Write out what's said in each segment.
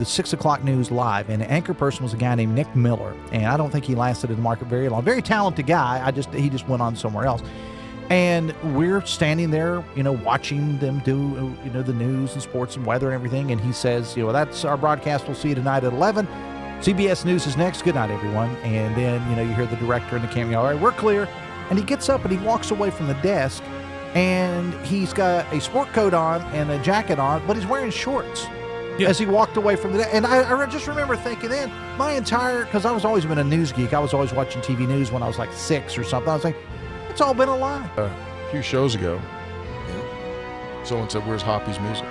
the 6 o'clock news live, and the anchor person was a guy named Nick Miller, and I don't think he lasted in the market very long. Very talented guy. He just went on somewhere else. And we're standing there, watching them do, the news and sports and weather and everything. And he says, that's our broadcast. We'll see you tonight at 11. CBS News is next. Good night, everyone. And then, you hear the director and the camera, all right, we're clear. And he gets up and he walks away from the desk, and he's got a sport coat on and a jacket on, but he's wearing shorts. Yeah. As he walked away from the and I just remember thinking then, because I was always been a news geek. I was always watching TV news when I was like 6 or something. I was like, it's all been a lie. A few shows ago, someone said, where's Hoppy's music?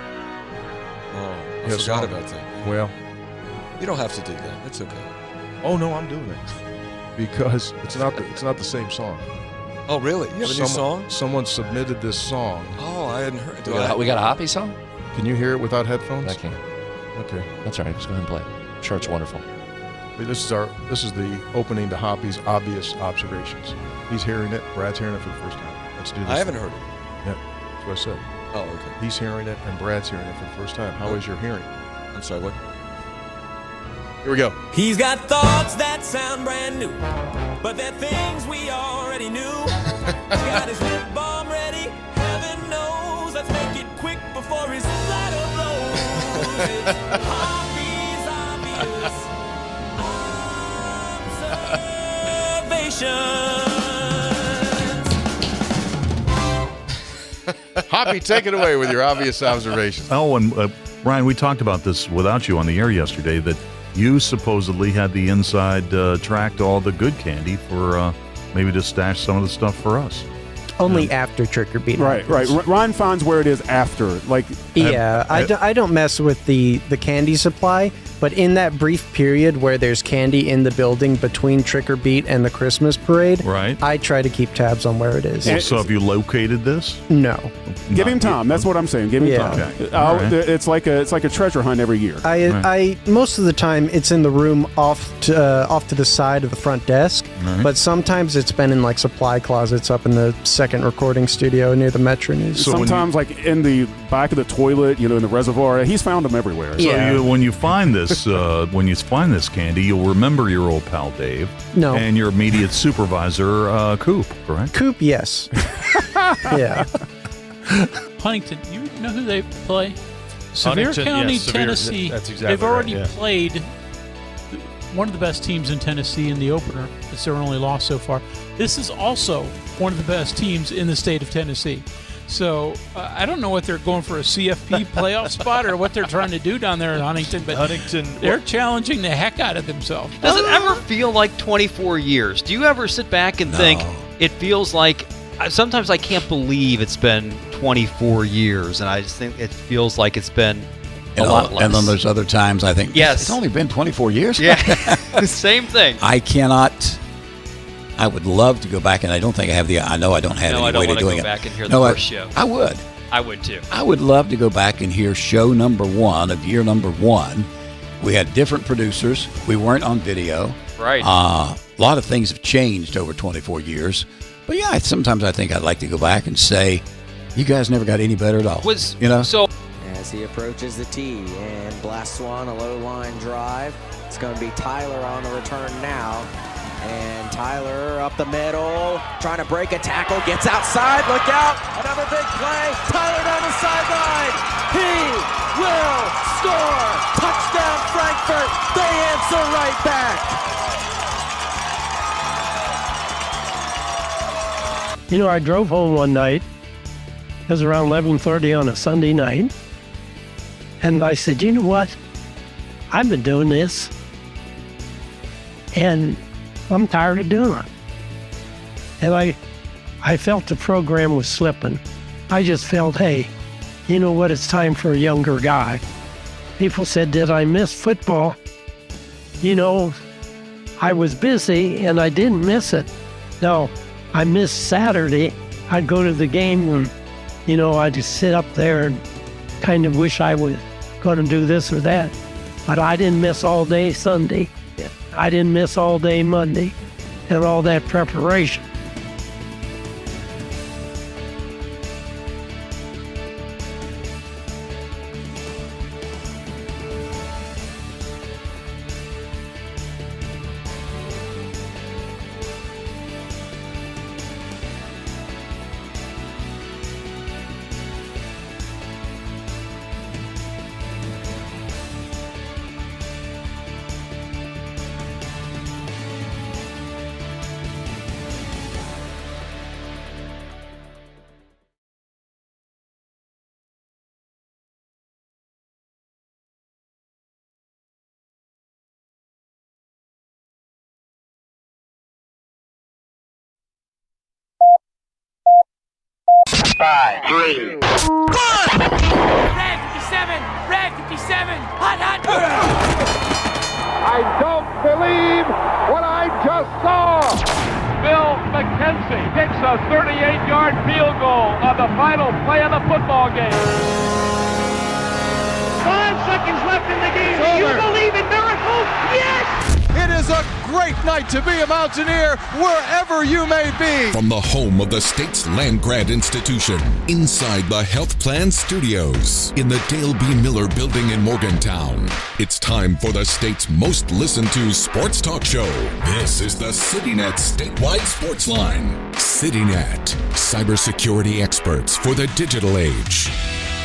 Oh, I forgot about that. Well, you don't have to do that. It's okay. Oh, no, I'm doing it. Because it's not the same song. Oh, really? You have a new song? Someone submitted this song. Oh, I hadn't heard it. We got a Hoppy song? Can you hear it without headphones? I can. Okay. That's all right. Just go ahead and play it. I'm sure it's wonderful. This is the opening to Hoppy's Obvious Observations. He's hearing it. Brad's hearing it for the first time. Let's do this. I haven't heard it. Yeah, that's what I said. Oh, okay. He's hearing it, and Brad's hearing it for the first time. How is your hearing? I'm sorry, what? Here we go. He's got thoughts that sound brand new, but they're things we already knew. He's got his lip balm ready, heaven knows. Let's make it quick before his bladder blows. Hoppy's obvious observations. Hoppy, take it away with your obvious observations. Oh, and Ryan, we talked about this without you on the air yesterday, that you supposedly had the inside track to all the good candy for maybe to stash some of the stuff for us. Only after trick or treat. Right. Ron finds where it is after. I don't mess with the candy supply, but in that brief period where there's candy in the building between trick or treat and the Christmas parade, right, I try to keep tabs on where it is. Well, so have you located this? No. Give him time. That's what I'm saying. Give him time. Okay. Right. It's like a treasure hunt every year. I most of the time it's in the room off to the side of the front desk, but sometimes it's been in like supply closets up in the second recording studio near the Metro News. So sometimes like in the back of the toilet, in the reservoir. He's found them everywhere. So when you find this candy, you'll remember your old pal Dave. No. And your immediate supervisor, Coop, correct? Coop, yes. Yeah. Huntington, you know who they play? Sevier County, yes, Tennessee. That's exactly They've already right, played one of the best teams in Tennessee in the opener. It's their only loss so far. This is also one of the best teams in the state of Tennessee. So I don't know what they're going for, a CFP playoff spot or what they're trying to do down there in Huntington, but they're challenging the heck out of themselves. Does it ever feel like 24 years? Do you ever sit back and think it feels like, sometimes I can't believe it's been 24 years, and I just think it feels like it's been a lot less. And then there's other times I think, yes, it's only been 24 years? Yeah, same thing. I would love to go back, and I don't think I have I know I don't have any way of doing it. No, I don't want to go back and hear the first show. I would. I would too. I would love to go back and hear show number 1 of year number 1. We had different producers. We weren't on video. Right. A lot of things have changed over 24 years. But yeah, sometimes I think I'd like to go back and say, you guys never got any better at all. So as he approaches the tee and blasts one, a low line drive. It's going to be Tyler on the return now. And Tyler up the middle, trying to break a tackle, gets outside, look out, another big play, Tyler down the sideline, he will score, touchdown Frankfurt, they answer right back. I drove home one night, it was around 11:30 on a Sunday night, and I said, you know what, I've been doing this, and I'm tired of doing it. And I felt the program was slipping. I just felt, hey, you know what, it's time for a younger guy. People said, did I miss football? I was busy and I didn't miss it. No, I missed Saturday. I'd go to the game and, I'd just sit up there and kind of wish I was going to do this or that. But I didn't miss all day Sunday. I didn't miss all day Monday and all that preparation. 5, 3. Red 57! Red 57! Hot! I don't believe what I just saw. Bill McKenzie kicks a 38-yard field goal on the final play of the football game. 5 seconds left in the game. Do you believe in miracles? Yes! It is a great night to be a Mountaineer wherever you may be. From the home of the state's land grant institution, inside the Health Plan Studios, in the Dale B. Miller Building in Morgantown, it's time for the state's most listened to sports talk show. This is the CityNet Statewide Sports Line. CityNet, cybersecurity experts for the digital age.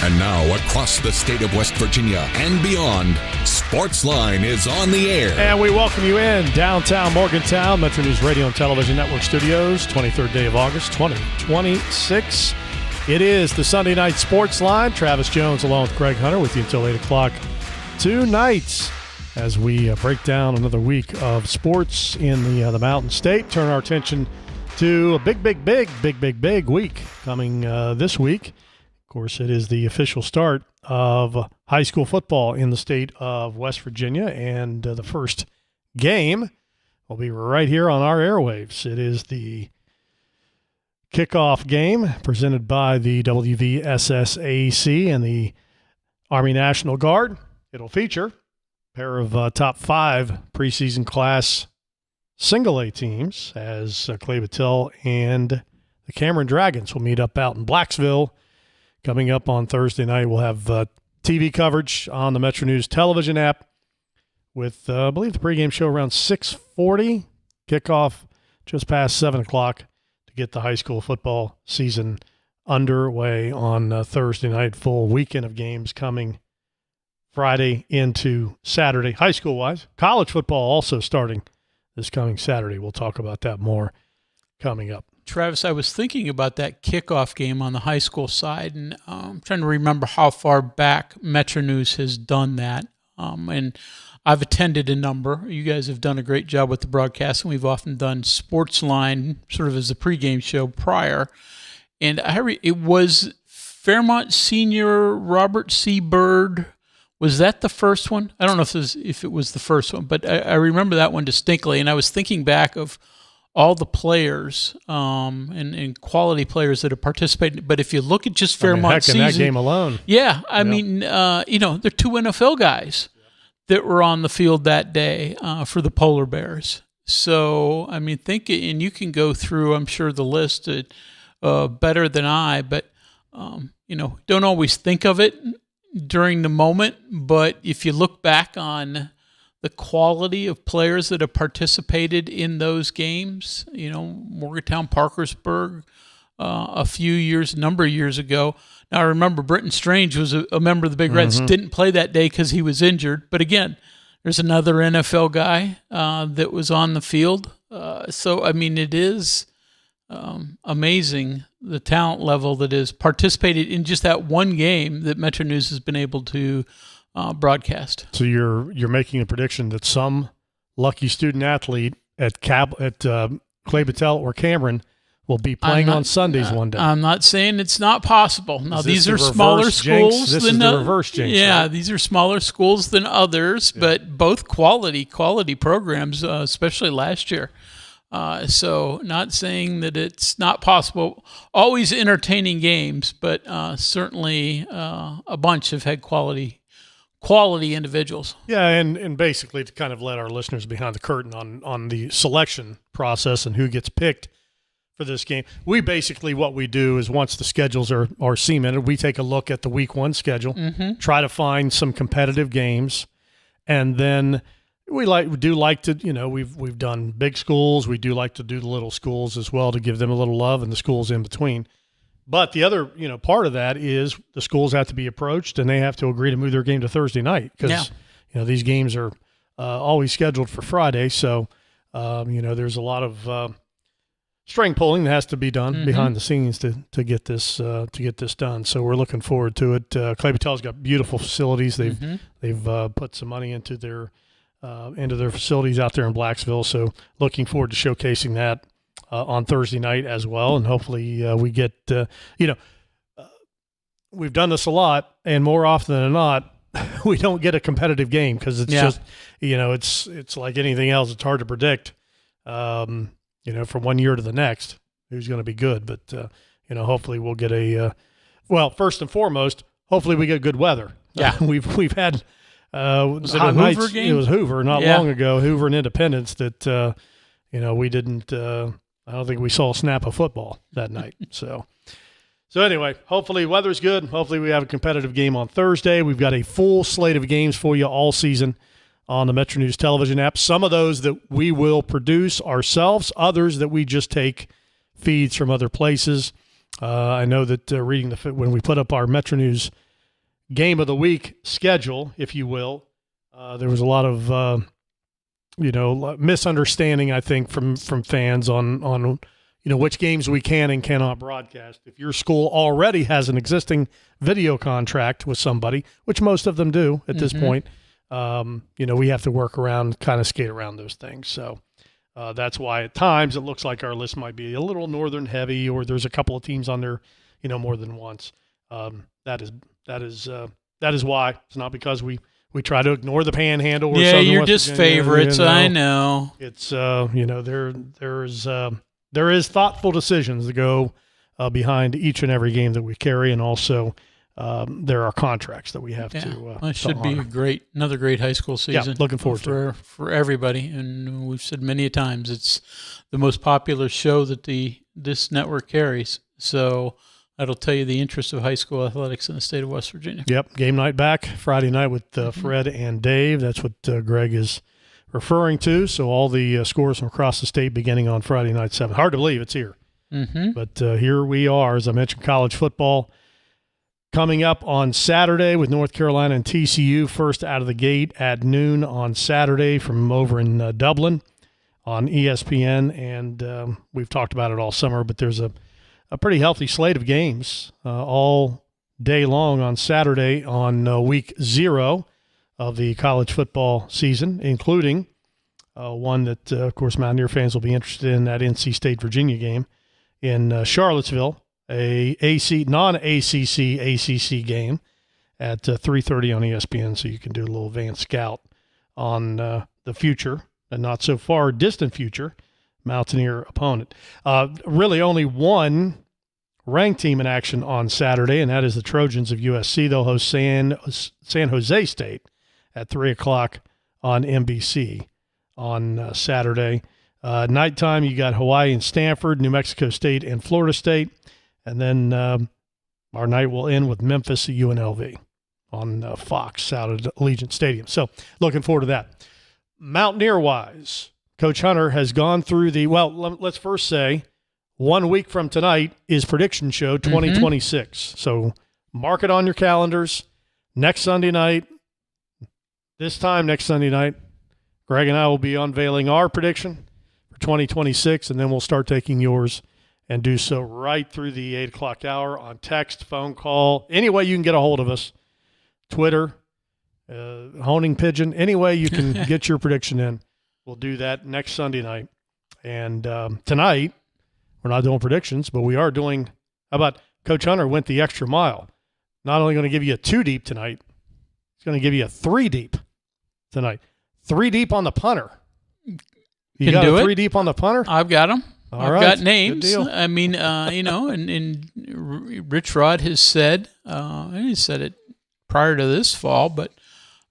And now, across the state of West Virginia and beyond, Sportsline is on the air. And we welcome you in downtown Morgantown, Metro News Radio and Television Network Studios, 23rd day of August, 2026. It is the Sunday Night Sportsline. Travis Jones along with Greg Hunter with you until 8 o'clock tonight as we break down another week of sports in the Mountain State. Turn our attention to a big week coming this week. Of course, it is the official start of high school football in the state of West Virginia, and the first game will be right here on our airwaves. It is the kickoff game presented by the WVSSAC and the Army National Guard. It'll feature a pair of top 5 preseason class single A teams as Clay Battelle and the Cameron Dragons will meet up out in Blacksville. Coming up on Thursday night, we'll have TV coverage on the Metro News television app with, I believe, the pregame show around 6:40, kickoff just past 7 o'clock to get the high school football season underway on Thursday night. Full weekend of games coming Friday into Saturday, high school-wise. College football also starting this coming Saturday. We'll talk about that more coming up. Travis, I was thinking about that kickoff game on the high school side, and I'm trying to remember how far back Metro News has done that. And I've attended a number. You guys have done a great job with the broadcast, and we've often done Sportsline sort of as a pregame show prior. And it was Fairmont Senior Robert C. Byrd. Was that the first one? I don't know if it was the first one, but I remember that one distinctly. And I was thinking back of all the players and quality players that have participated. But if you look at just Fairmont season, in that game alone. Yeah, I mean, there are 2 NFL guys that were on the field that day for the Polar Bears. So, I mean, and you can go through, I'm sure, the list better than I, but, don't always think of it during the moment. But if you look back on the quality of players that have participated in those games, Morgantown, Parkersburg, number of years ago. Now, I remember Britton Strange was a member of the Big Reds, didn't play that day because he was injured. But again, there's another NFL guy that was on the field. So, I mean, it is amazing the talent level that is participated in just that one game that Metro News has been able to broadcast. So you're making a prediction that some lucky student athlete at Clay Battelle or Cameron will be playing on Sundays one day. I'm not saying it's not possible. Now, these are smaller schools. This is the reverse jinx. Yeah, right? These are smaller schools than others, but both quality programs, especially last year. So not saying that it's not possible. Always entertaining games, but certainly a bunch have had quality individuals. Yeah, and basically to kind of let our listeners behind the curtain on the selection process and who gets picked for this game. What we do is once the schedules are cemented, we take a look at the week 1 schedule, try to find some competitive games, and then we do like to, we've done big schools, we do like to do the little schools as well to give them a little love, and the schools in between. But the other, part of that is the schools have to be approached and they have to agree to move their game to Thursday night because, these games are always scheduled for Friday. So, there's a lot of string pulling that has to be done behind the scenes to get this done. So we're looking forward to it. Clay Battelle's got beautiful facilities. They've put some money into their facilities out there in Blacksville. So looking forward to showcasing that on Thursday night as well, and hopefully we get we've done this a lot, and more often than not, we don't get a competitive game because it's just, it's like anything else. It's hard to predict, from one year to the next who's going to be good. But, hopefully we'll get first and foremost, hopefully we get good weather. Yeah. We've had was it a Hoover nights, game? It was Hoover not long ago, Hoover and Independence that, we didn't I don't think we saw a snap of football that night. So anyway, hopefully weather's good. Hopefully we have a competitive game on Thursday. We've got a full slate of games for you all season on the Metro News television app. Some of those that we will produce ourselves, others that we just take feeds from other places. I know that when we put up our Metro News game of the week schedule, if you will, there was a lot of misunderstanding, I think, from fans on which games we can and cannot broadcast. If your school already has an existing video contract with somebody, which most of them do at this point, we have to work around, kind of skate around those things. So that's why at times it looks like our list might be a little northern heavy, or there's a couple of teams on there, more than once. That is why. It's not because we try to ignore the Panhandle. Or Southern you're West just Virginia, favorites. I know. It's there is thoughtful decisions that go behind each and every game that we carry, and also there are contracts that we have to. It should be another great high school season. Yeah, looking forward to it for everybody. And we've said many a times it's the most popular show that this network carries. So that'll tell you the interest of high school athletics in the state of West Virginia. Yep, game night back Friday night with Fred and Dave. That's what Greg is referring to. So all the scores from across the state beginning on Friday night 7. Hard to believe it's here. But here we are, as I mentioned, college football coming up on Saturday with North Carolina and TCU first out of the gate at noon on Saturday from over in Dublin on ESPN. And we've talked about it all summer, but there's a pretty healthy slate of games all day long on Saturday on week 0 of the college football season, including one that, of course, Mountaineer fans will be interested in, that NC State-Virginia game in Charlottesville, a non-ACC ACC game at 3:30 on ESPN, so you can do a little advanced scout on the future, and not so far distant future, Mountaineer opponent. Really only one ranked team in action on Saturday, and that is the Trojans of USC. They'll host San Jose State at 3 o'clock on NBC on Saturday. Nighttime, you got Hawaii and Stanford, New Mexico State and Florida State. And then our night will end with Memphis at UNLV on Fox out at Allegiant Stadium. So looking forward to that. Mountaineer-wise, Coach Hunter has gone through let's first say 1 week from tonight is Prediction Show 2026. So mark it on your calendars. Next Sunday night, next Sunday night, Greg and I will be unveiling our prediction for 2026, and then we'll start taking yours and do so right through the 8 o'clock hour on text, phone call, any way you can get a hold of us, Twitter, Honing Pigeon, any way you can get your prediction in. We'll do that next Sunday night. And tonight, we're not doing predictions, but we are doing, how about Coach Hunter went the extra mile. Not only going to give you a 2 deep tonight, he's going to give you a 3 deep tonight. 3 deep on the punter. You got a 3 deep on the punter? I've got them. I've got names. Good deal. I mean, and Rich Rod has said, and he said it prior to this fall, but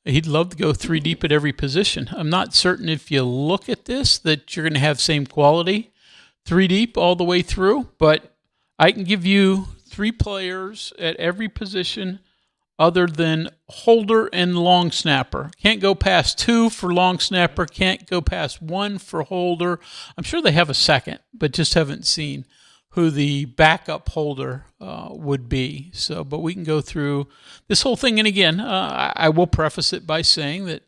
he'd love to go 3 deep at every position. I'm not certain if you look at this that you're going to have same quality 3 deep all the way through, but I can give you 3 players at every position other than holder and long snapper. Can't go past 2 for long snapper, can't go past 1 for holder. I'm sure they have a second, but just haven't seen who the backup holder would be. So, but we can go through this whole thing. And again, I will preface it by saying that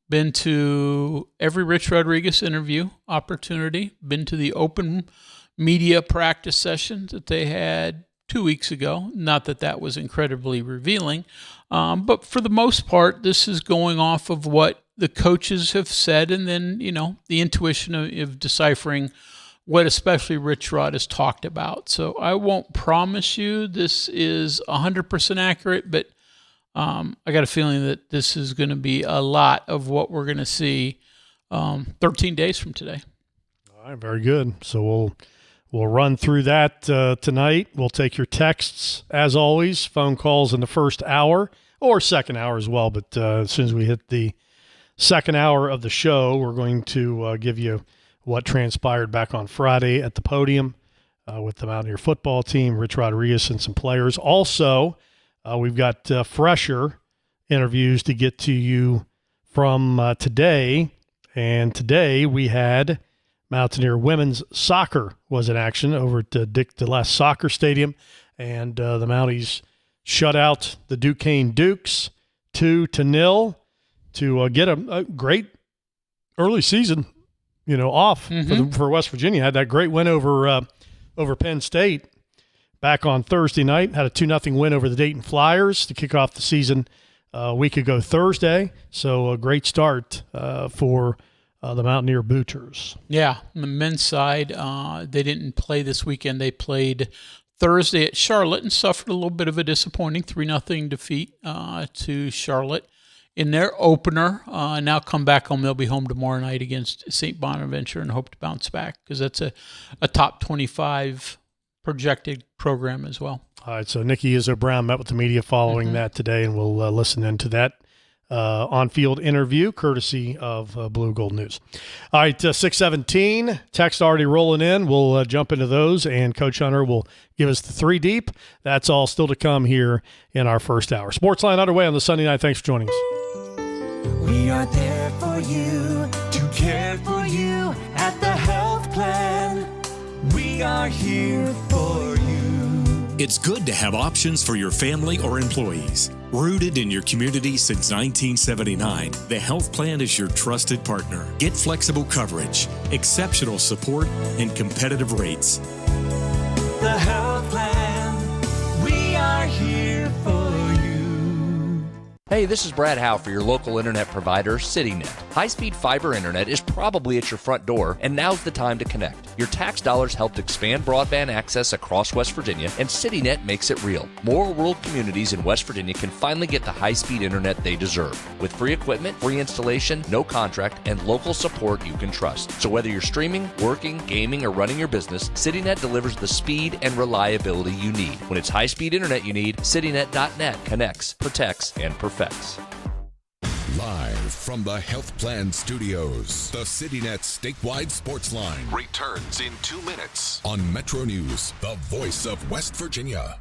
been to every Rich Rodriguez interview opportunity, been to the open media practice session that they had 2 weeks ago. Not that that was incredibly revealing, but for the most part, this is going off of what the coaches have said, and then, the intuition of deciphering what especially Rich Rod has talked about. So I won't promise you this is 100% accurate, but I got a feeling that this is going to be a lot of what we're going to see 13 days from today. All right, very good. So we'll run through that tonight. We'll take your texts, as always, phone calls in the first hour or second hour as well. But as soon as we hit the second hour of the show, we're going to give you what transpired back on Friday at the podium with the Mountaineer football team, Rich Rodriguez, and some players. Also, we've got fresher interviews to get to you from today. And today we had Mountaineer women's soccer was in action over at Dick DeLess Soccer Stadium. And the Mounties shut out the Duquesne Dukes 2-0 to get a great early season, off for West Virginia. Had that great win over Penn State back on Thursday night. Had a 2-0 win over the Dayton Flyers to kick off the season a week ago Thursday. So a great start for the Mountaineer Booters. Yeah, on the men's side, they didn't play this weekend. They played Thursday at Charlotte and suffered a little bit of a disappointing 3-0 defeat to Charlotte in their opener. Now come back home. They'll be home tomorrow night against St. Bonaventure and hope to bounce back because that's a top 25 projected program as well. All right, so Nikki Izzo-Brown met with the media following that today, and we'll listen into that on-field interview courtesy of Blue Gold News. All right, 617, text already rolling in. We'll jump into those, and Coach Hunter will give us the 3 deep. That's all still to come here in our first hour. Sportsline underway on the Sunday night. Thanks for joining us. We are there for you, to care for you at the health plan. We are here for you. It's good to have options for your family or employees. Rooted in your community since 1979, the health plan is your trusted partner. Get flexible coverage, exceptional support, and competitive rates. The health plan, we are here for you. Hey, this is Brad Howe for your local internet provider, CityNet. High-speed fiber internet is probably at your front door, and now's the time to connect. Your tax dollars helped expand broadband access across West Virginia, and CityNet makes it real. More rural communities in West Virginia can finally get the high-speed internet they deserve. With free equipment, free installation, no contract, and local support you can trust. So whether you're streaming, working, gaming, or running your business, CityNet delivers the speed and reliability you need. When it's high-speed internet you need, CityNet.net connects, protects, and perfects. Live from the Health Plan Studios, the CityNet statewide sports line returns in 2 minutes on Metro News, the voice of West Virginia.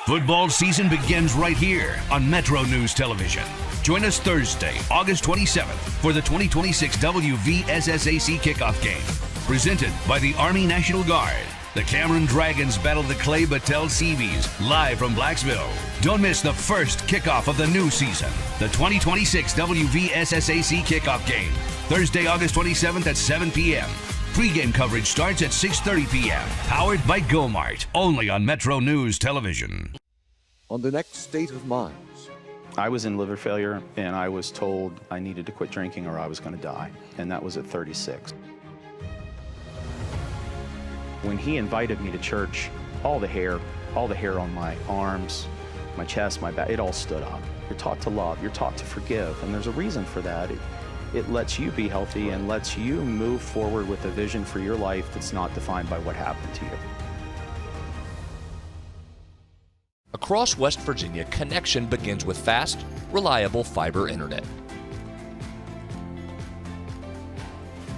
Football season begins right here on Metro News Television. Join us Thursday, August 27th for the 2026 WVSSAC kickoff game. Presented by the Army National Guard. The Cameron Dragons battle the Clay Battelle Seabees live from Blacksville. Don't miss the first kickoff of the new season, the 2026 WVSSAC kickoff game, Thursday, August 27th at 7 p.m. Pre-game coverage starts at 6:30 p.m. Powered by GoMart, only on Metro News Television. On the next State of Minds. I was in liver failure, and I was told I needed to quit drinking or I was going to die, and that was at 36. When he invited me to church, all the hair on my arms, my chest, my back, it all stood up. You're taught to love, you're taught to forgive, and there's a reason for that. It lets you be healthy and lets you move forward with a vision for your life that's not defined by what happened to you. Across West Virginia, connection begins with fast, reliable fiber internet.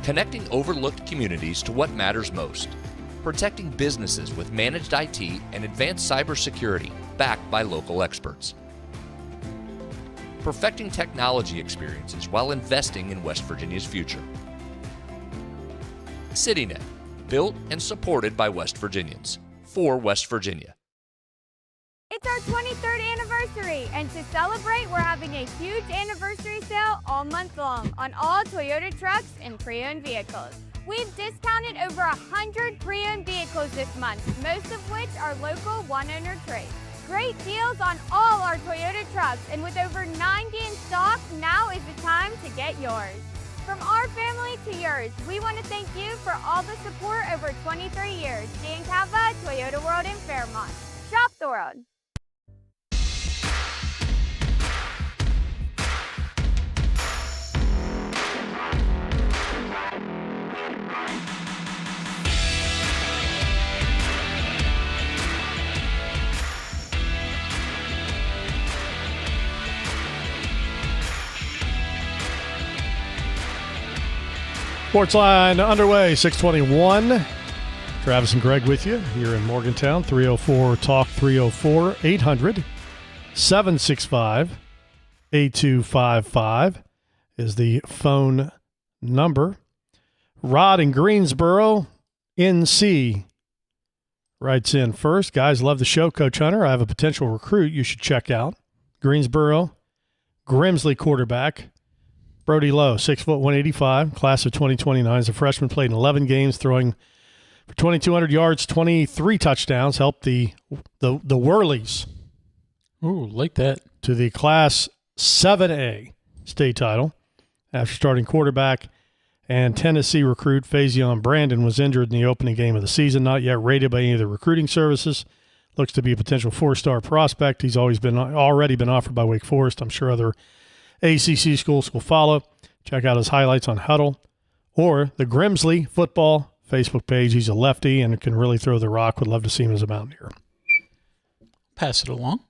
Connecting overlooked communities to what matters most. Protecting businesses with managed IT and advanced cybersecurity backed by local experts. Perfecting technology experiences while investing in West Virginia's future. CityNet, built and supported by West Virginians, for West Virginia. It's our 23rd anniversary, and to celebrate, we're having a huge anniversary sale all month long on all Toyota trucks and pre-owned vehicles. We've discounted over 100 pre-owned vehicles this month, most of which are local one-owner trades. Great deals on all our Toyota trucks, and with over 90 in stock, now is the time to get yours. From our family to yours, we want to thank you for all the support over 23 years. Giancava, Toyota World in Fairmont. Shop the world. Sportsline underway, 621. Travis and Greg with you here in Morgantown. 304-TALK, 304-800-765-8255 is the phone number. Rod in Greensboro, NC, writes in first. Guys, love the show, Coach Hunter. I have a potential recruit you should check out. Greensboro, Grimsley quarterback. Brody Lowe, 6 foot 185, class of 2029. As a freshman, played in 11 games, throwing for 2,200 yards, 23 touchdowns. Helped the Whirlies. Ooh, like that. To the Class 7A state title. After starting quarterback and Tennessee recruit Faison Brandon was injured in the opening game of the season. Not yet rated by any of the recruiting services. Looks to be a potential 4-star prospect. He's already been offered by Wake Forest. I'm sure other ACC schools will follow. Check out his highlights on Huddle or the Grimsley football Facebook page. He's a lefty and can really throw the rock. Would love to see him as a Mountaineer. Pass it along.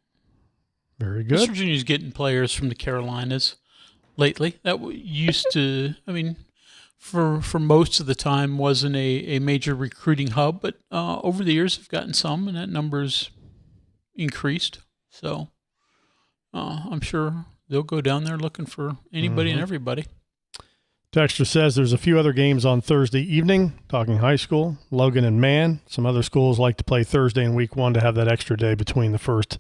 Very good. West Virginia's getting players from the Carolinas lately. That used to, for most of the time wasn't a major recruiting hub, but over the years have gotten some, and that number's increased. So I'm sure they'll go down there looking for anybody and everybody. Texter says there's a few other games on Thursday evening, talking high school, Logan and Mann. Some other schools like to play Thursday in week 1 to have that extra day between the first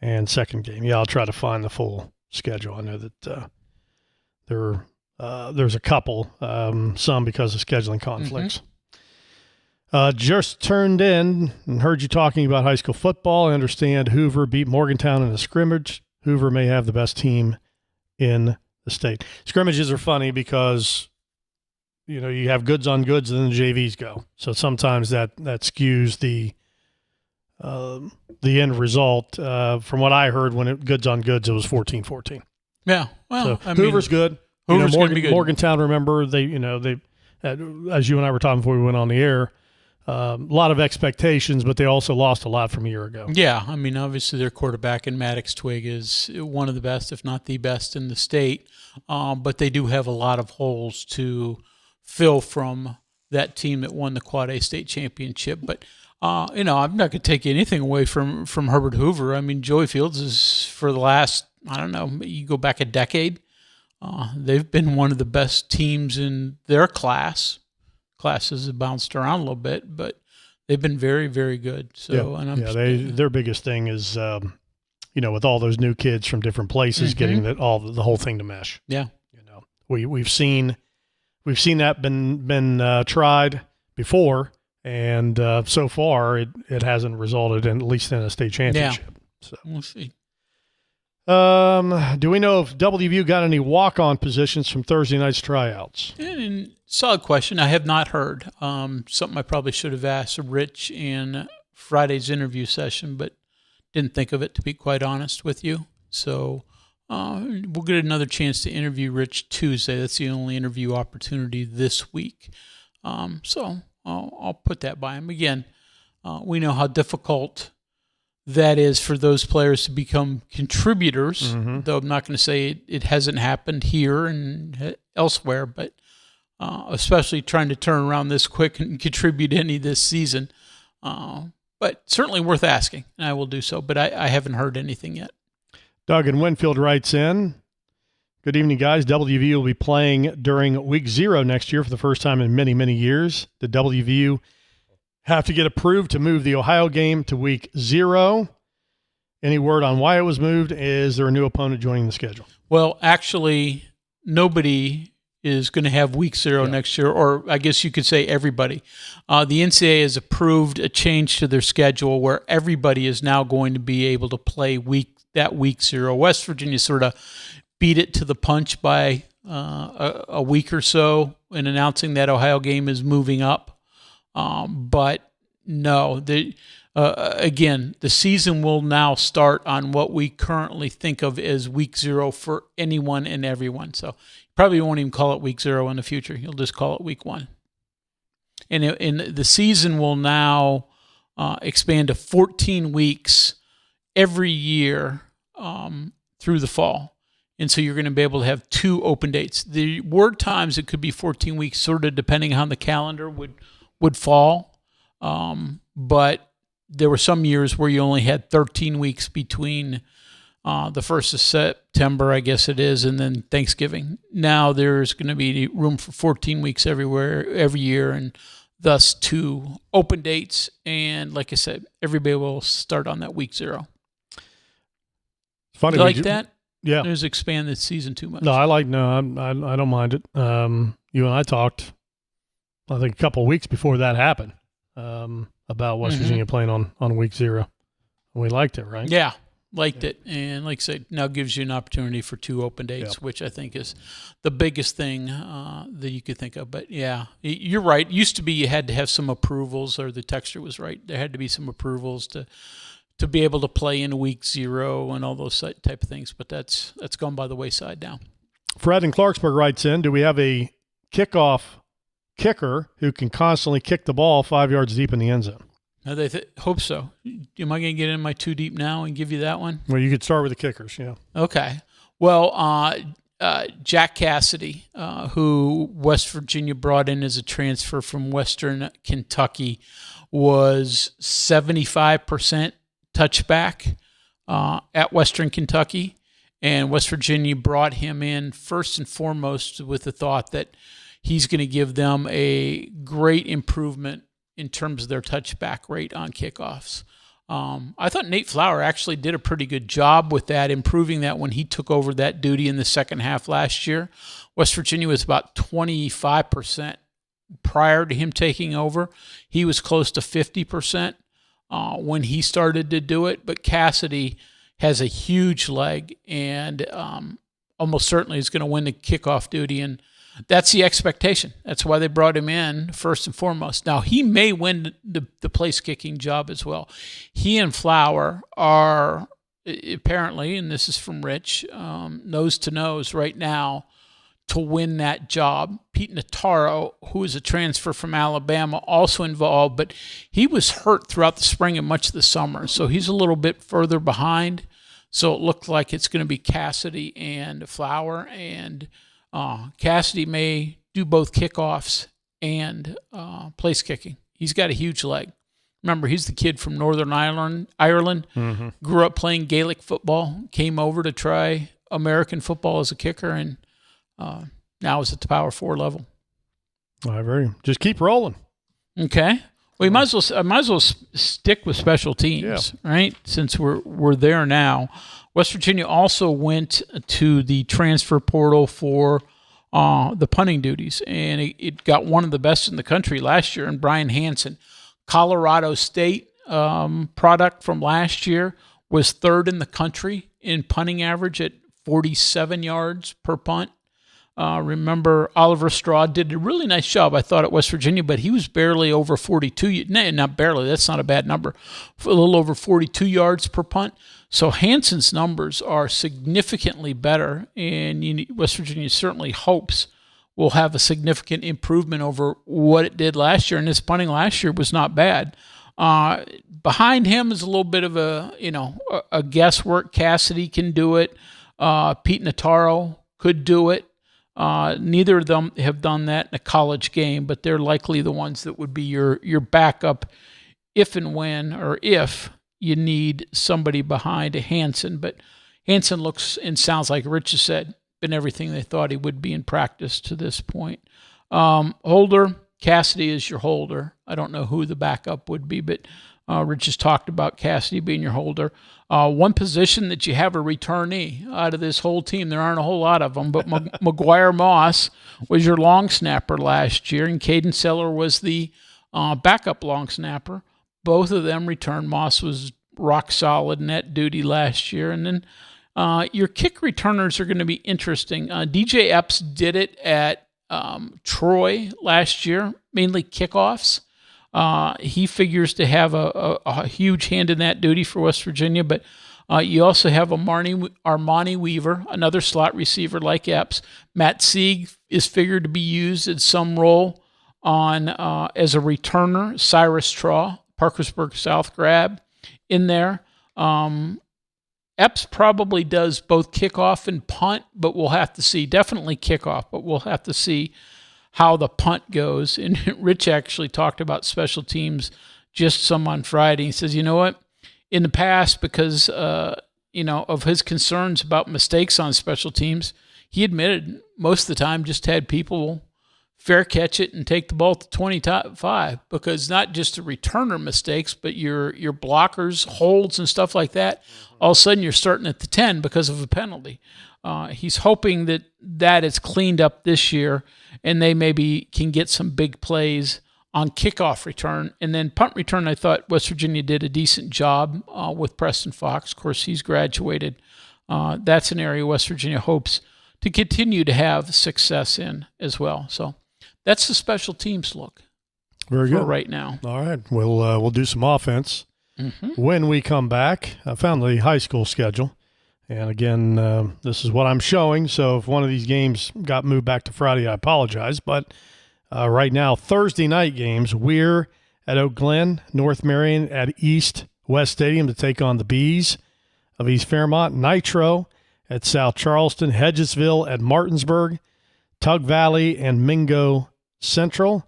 and second game. Yeah, I'll try to find the full schedule. I know that there's a couple, some because of scheduling conflicts. Just turned in and heard you talking about high school football. I understand Hoover beat Morgantown in a scrimmage. Hoover may have the best team in the state. Scrimmages are funny because, you have goods on goods and then the JVs go. So sometimes that skews the end result. From what I heard, when goods on goods, it was 14-14. Yeah. Well, so Hoover's good. Hoover's going to be good. Morgantown, remember, they as you and I were talking before we went on the air, a lot of expectations, but they also lost a lot from a year ago. Yeah, obviously their quarterback in Maddox Twig is one of the best, if not the best in the state, but they do have a lot of holes to fill from that team that won the Quad A state championship. But, I'm not going to take anything away from Herbert Hoover. Joey Fields is, for the last, you go back a decade, they've been one of the best teams in their class. Classes have bounced around a little bit, but they've been very, very good. So, their biggest thing is, with all those new kids from different places, getting the whole thing to mesh. Yeah, we've seen that been tried before, and so far it hasn't resulted in, at least in a state championship. Yeah. So we'll see. Do we know if WVU got any walk-on positions from Thursday night's tryouts? Solid question. I have not heard. Something I probably should have asked Rich in Friday's interview session, but didn't think of it, to be quite honest with you. So we'll get another chance to interview Rich Tuesday. That's the only interview opportunity this week. So I'll put that by him. Again, we know how difficult that is for those players to become contributors, though I'm not going to say it hasn't happened here and elsewhere, but especially trying to turn around this quick and contribute any this season. But certainly worth asking, and I will do so, but I haven't heard anything yet. Doug in Winfield writes in, good evening, guys. WVU will be playing during week 0 next year for the first time in many, many years. The WVU have to get approved to move the Ohio game to week 0. Any word on why it was moved? Is there a new opponent joining the schedule? Well, actually, nobody is going to have week 0 next year, or I guess you could say everybody. The NCAA has approved a change to their schedule where everybody is now going to be able to play week 0. West Virginia sort of beat it to the punch by a week or so in announcing that Ohio game is moving up. But no, again, the season will now start on what we currently think of as week 0 for anyone and everyone. So you probably won't even call it week 0 in the future. You'll just call it week 1. And the season will now expand to 14 weeks every year through the fall. And so you're going to be able to have 2 open dates. The word times, it could be 14 weeks, sort of depending on how the calendar would fall. But there were some years where you only had 13 weeks between the 1st of September, I guess it is, and then Thanksgiving. Now there's going to be room for 14 weeks every year, and thus 2 open dates. And like I said, everybody will start on that week 0. Funny, you like that? Yeah. There's expand the season too much. No, I don't mind it. You and I talked, I think, a couple of weeks before that happened about West Virginia playing on week 0. We liked it, right? Yeah, liked it. And like I said, now gives you an opportunity for 2 open dates, which I think is the biggest thing that you could think of. But yeah, you're right. It used to be you had to have some approvals, or the texture was right. There had to be some approvals to be able to play in week 0 and all those type of things. But that's gone by the wayside now. Fred in Clarksburg writes in, do we have a kickoff kicker who can constantly kick the ball 5 yards deep in the end zone? They hope so. Am I going to get in my 2 deep now and give you that one? Well, you could start with the kickers, yeah. Okay. Well, Jack Cassidy, who West Virginia brought in as a transfer from Western Kentucky, was 75% touchback at Western Kentucky, and West Virginia brought him in first and foremost with the thought that he's going to give them a great improvement in terms of their touchback rate on kickoffs. I thought Nate Flower actually did a pretty good job with that, improving that when he took over that duty in the second half last year. West Virginia was about 25% prior to him taking over. He was close to 50%. When he started to do it, but Cassidy has a huge leg and almost certainly is going to win the kickoff duty, and that's the expectation. That's why they brought him in first and foremost. Now, he may win the place kicking job as well. He and Flower are apparently, and this is from Rich, nose to nose right now to win that job. Pete Notaro, who is a transfer from Alabama, also involved, but he was hurt throughout the spring and much of the summer, so he's a little bit further behind. So it looked like it's going to be Cassidy and Flower, and Cassidy may do both kickoffs and place kicking. He's got a huge leg. Remember, he's the kid from Northern Ireland, grew up playing Gaelic football, came over to try American football as a kicker, and now is at the Power 4 level. I agree. Just keep rolling. Okay. Well, I might as well stick with special teams, right? Since we're there now. West Virginia also went to the transfer portal for the punting duties, and it got one of the best in the country last year in Brian Hansen. Colorado State product from last year was 3rd in the country in punting average at 47 yards per punt. Remember, Oliver Straw did a really nice job, I thought, at West Virginia, but he was barely over 42. Not barely. That's not a bad number. A little over 42 yards per punt. So Hansen's numbers are significantly better, and West Virginia certainly hopes will have a significant improvement over what it did last year. And his punting last year was not bad. Behind him is a little bit of a guesswork. Cassidy can do it. Pete Notaro could do it. Neither of them have done that in a college game, but they're likely the ones that would be your backup if and when, or if you need somebody behind Hansen. But Hansen looks and sounds like Rich has said, been everything they thought he would be in practice to this point. Holder, Cassidy is your holder. I don't know who the backup would be, but Rich has talked about Cassidy being your holder. One position that you have a returnee out of this whole team, there aren't a whole lot of them, but McGuire Moss was your long snapper last year, and Caden Seller was the backup long snapper. Both of them returned. Moss was rock solid net duty last year. And then Your kick returners are going to be interesting. DJ Epps did it at Troy last year, mainly kickoffs. He figures to have a huge hand in that duty for West Virginia, but you also have Armani Weaver, another slot receiver like Epps. Matt Sieg is figured to be used in some role on as a returner. Cyrus Traw, Parkersburg South grab in there. Epps probably does both kickoff and punt, but we'll have to see. Definitely kickoff, but we'll have to see how the punt goes. And Rich actually talked about special teams just some on Friday. He says, you know what? In the past, because of his concerns about mistakes on special teams, he admitted most of the time just had people fair catch it and take the ball to 25, because not just the returner mistakes, but your blockers, holds, and stuff like that. All of a sudden, you're starting at the 10 because of a penalty. He's hoping that is cleaned up this year, and they maybe can get some big plays on kickoff return. And then punt return, I thought West Virginia did a decent job with Preston Fox. Of course, he's graduated. That's an area West Virginia hopes to continue to have success in as well. So that's the special teams look. Very good right now. All right, we'll do some offense when we come back. I found the high school schedule, and again, this is what I'm showing. So if one of these games got moved back to Friday, I apologize. But right now, Thursday night games: Weir at Oak Glen, North Marion at East West Stadium to take on the Bees of East Fairmont, Nitro at South Charleston, Hedgesville at Martinsburg, Tug Valley and Mingo Central,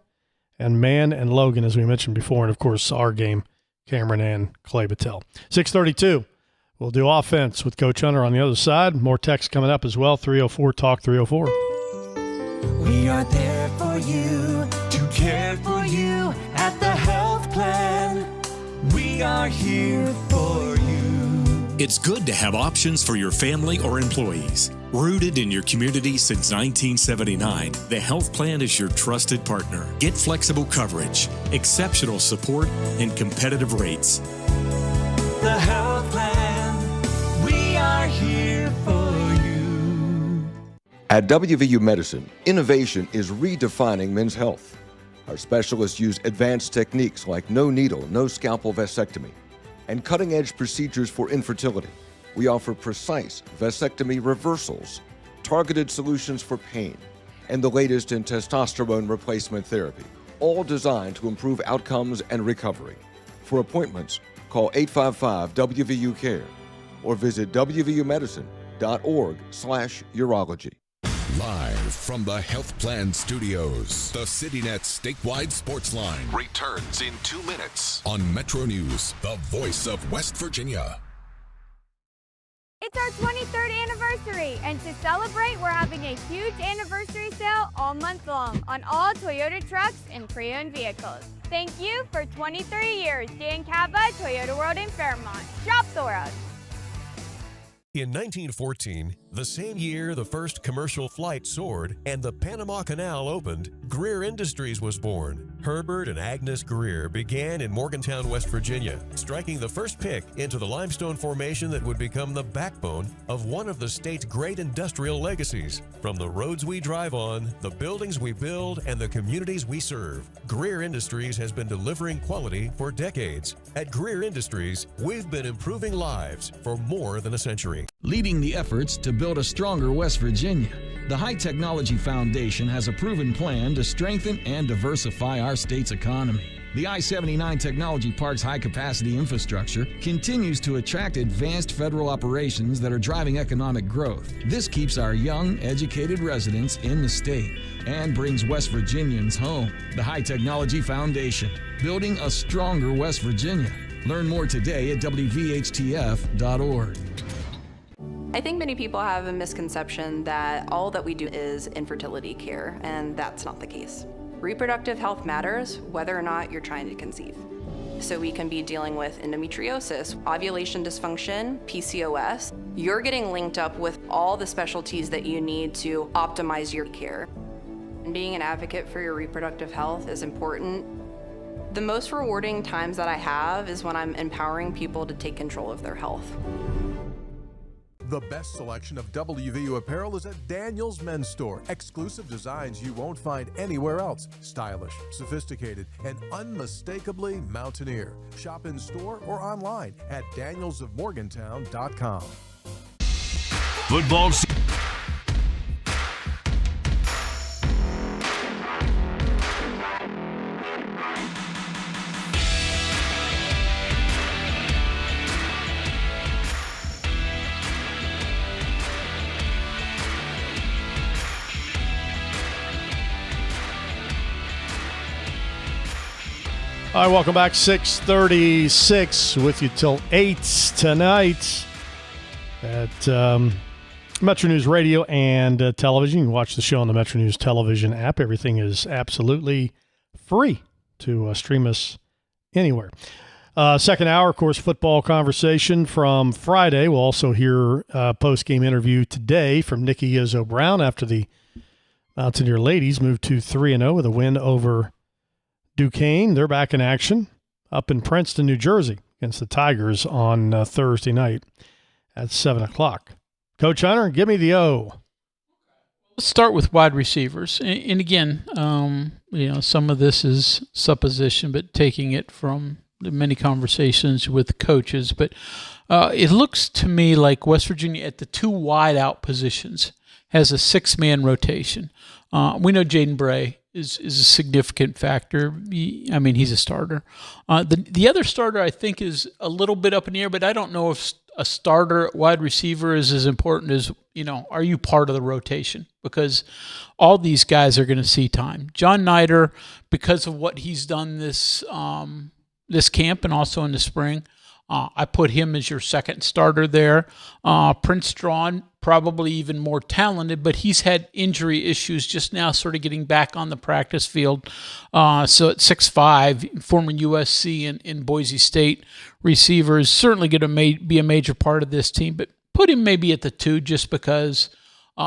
and Mann and Logan, as we mentioned before, and of course our game, Cameron and Clay Battelle. 6:32. We'll do offense with Coach Hunter on the other side. More text coming up as well. 304 Talk 304. We are there for you, to care for you at the health plan. We are here for you. It's good to have options for your family or employees. Rooted in your community since 1979, the health plan is your trusted partner. Get flexible coverage, exceptional support, and competitive rates. The health plan, we are here for you. At WVU Medicine, innovation is redefining men's health. Our specialists use advanced techniques like no needle, no scalpel vasectomy, and cutting-edge procedures for infertility. We offer precise vasectomy reversals, targeted solutions for pain, and the latest in testosterone replacement therapy, all designed to improve outcomes and recovery. For appointments, call 855-WVU-CARE or visit wvumedicine.org/urology. Live from the Health Plan Studios, the CityNet statewide Sportsline returns in 2 minutes on Metro News, the voice of West Virginia. It's our 23rd anniversary, and to celebrate, we're having a huge anniversary sale all month long on all Toyota trucks and pre-owned vehicles. Thank you for 23 years, Dan Cava, Toyota World in Fairmont. Shop the world. In 1914, the same year the first commercial flight soared and the Panama Canal opened, Greer Industries was born. Herbert and Agnes Greer began in Morgantown, West Virginia, striking the first pick into the limestone formation that would become the backbone of one of the state's great industrial legacies. From the roads we drive on, the buildings we build, and the communities we serve, Greer Industries has been delivering quality for decades. At Greer Industries, we've been improving lives for more than a century. Leading the efforts to build a stronger West Virginia, the High Technology Foundation has a proven plan to strengthen and diversify our state's economy. The I-79 Technology Park's high-capacity infrastructure continues to attract advanced federal operations that are driving economic growth. This keeps our young, educated residents in the state and brings West Virginians home. The High Technology Foundation, building a stronger West Virginia. Learn more today at WVHTF.org. I think many people have a misconception that all that we do is infertility care, and that's not the case. Reproductive health matters whether or not you're trying to conceive. So we can be dealing with endometriosis, ovulation dysfunction, PCOS. You're getting linked up with all the specialties that you need to optimize your care. And being an advocate for your reproductive health is important. The most rewarding times that I have is when I'm empowering people to take control of their health. The best selection of WVU apparel is at Daniel's Men's Store. Exclusive designs you won't find anywhere else. Stylish, sophisticated, and unmistakably mountaineer. Shop in store or online at danielsofmorgantown.com. Football All right, welcome back. 6:36 with you till 8 tonight at Metro News Radio and television. You can watch the show on the Metro News television app. Everything is absolutely free to stream us anywhere. Second hour, of course, football conversation from Friday. We'll also hear a post-game interview today from Nikki Izzo-Brown after the Mountaineer ladies moved to 3-0 with a win over Duquesne. They're back in action up in Princeton, New Jersey against the Tigers on Thursday night at 7 o'clock. Coach Hunter, give me the O. Let's start with wide receivers. And again, some of this is supposition, but taking it from the many conversations with coaches. But it looks to me like West Virginia at the two wide-out positions has a six-man rotation. We know Jaden Bray is a significant factor. He's a starter. The other starter I think is a little bit up in the air, but I don't know if a starter wide receiver is as important as, are you part of the rotation? Because all these guys are going to see time. John Nider, because of what he's done this camp and also in the spring, I put him as your second starter there. Prince Strawn, probably even more talented, but he's had injury issues just now, sort of getting back on the practice field. So at 6'5", former USC and Boise State receiver is certainly going to be a major part of this team, but put him maybe at the 2 just because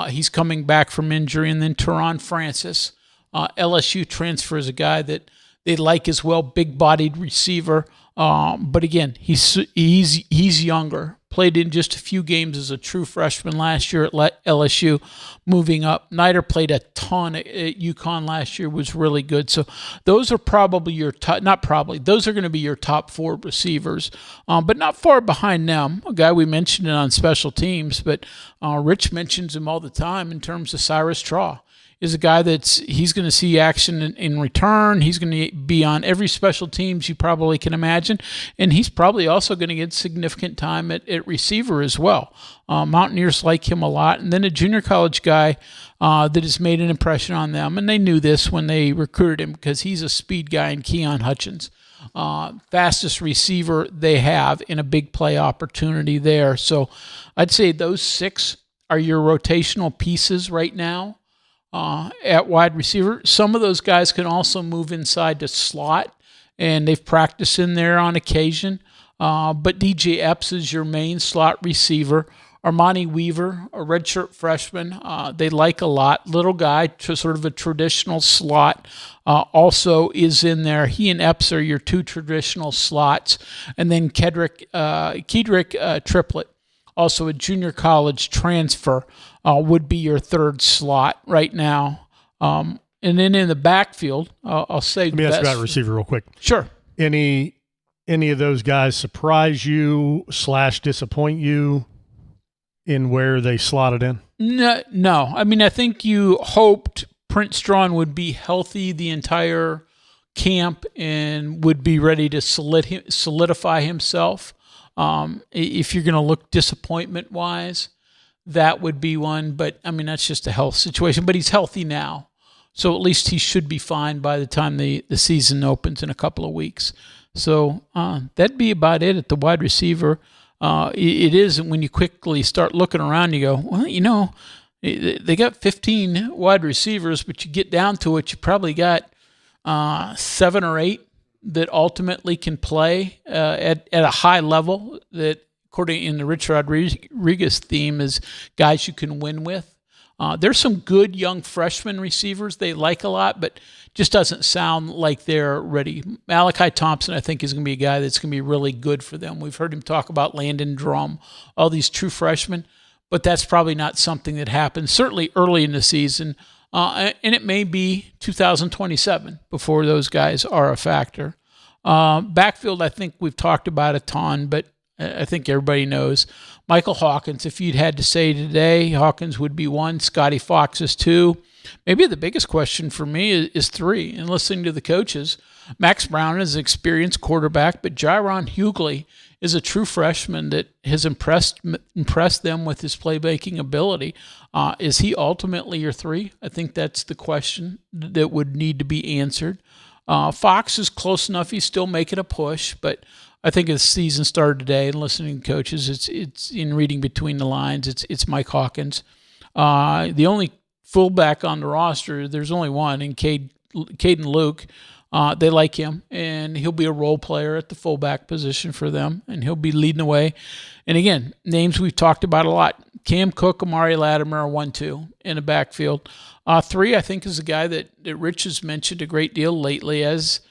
he's coming back from injury. And then Teron Francis, LSU transfer, is a guy that they like as well, big-bodied receiver. But again, he's younger. Played in just a few games as a true freshman last year at LSU, moving up. Nider played a ton at UConn last year, was really good. So those are probably your those are going to be your top 4 receivers, but not far behind them. A guy we mentioned it on special teams, but Rich mentions him all the time in terms of Cyrus Traw. Is a guy he's going to see action in return. He's going to be on every special teams you probably can imagine, and he's probably also going to get significant time at receiver as well. Mountaineers like him a lot. And then a junior college guy that has made an impression on them, and they knew this when they recruited him because he's a speed guy, in Keon Hutchins. Fastest receiver they have in a big play opportunity there. So I'd say those 6 are your rotational pieces right now. At wide receiver. Some of those guys can also move inside to slot, and they've practiced in there on occasion. But DJ Epps is your main slot receiver. Armani Weaver, a redshirt freshman, they like a lot. Little guy, sort of a traditional slot, also is in there. He and Epps are your 2 traditional slots. And then Kedrick Triplett, also a junior college transfer, would be your 3rd slot right now. And then in the backfield, I'll say let me ask about receiver real quick. Sure. Any of those guys surprise you / disappoint you in where they slotted in? No. I think you hoped Prince Strawn would be healthy the entire camp and would be ready to solidify himself. If you're going to look disappointment-wise, that would be one. But, that's just a health situation. But he's healthy now. So at least he should be fine by the time the season opens in a couple of weeks. So that'd be about it at the wide receiver. It is when you quickly start looking around, you go, well, they got 15 wide receivers, but you get down to it, you probably got 7 or 8 that ultimately can play at a high level that, according in the Rich Rodriguez theme, is guys you can win with. There's some good young freshman receivers they like a lot, but just doesn't sound like they're ready. Malachi Thompson, I think, is going to be a guy that's going to be really good for them. We've heard him talk about Landon Drum, all these true freshmen. but that's probably not something that happens certainly early in the season. And it may be 2027 before those guys are a factor. Backfield, I think we've talked about a ton, but I think everybody knows. Michael Hawkins, if you'd had to say today, Hawkins would be 1, Scotty Fox is 2. Maybe the biggest question for me is 3. And listening to the coaches, Max Brown is an experienced quarterback, but Jaron Hughley is a true freshman that has impressed them with his playmaking ability. Is he ultimately your 3? I think that's the question that would need to be answered. Fox is close enough. He's still making a push, but I think as the season started today and listening to coaches, it's in reading between the lines, it's Mike Hawkins. The only fullback on the roster, there's only one, and Caden Luke. They like him, and he'll be a role player at the fullback position for them, and he'll be leading the way. And again, names we've talked about a lot. Cam Cook, Amari Latimer are 1, 2 in the backfield. 3, I think, is a guy that Rich has mentioned a great deal lately as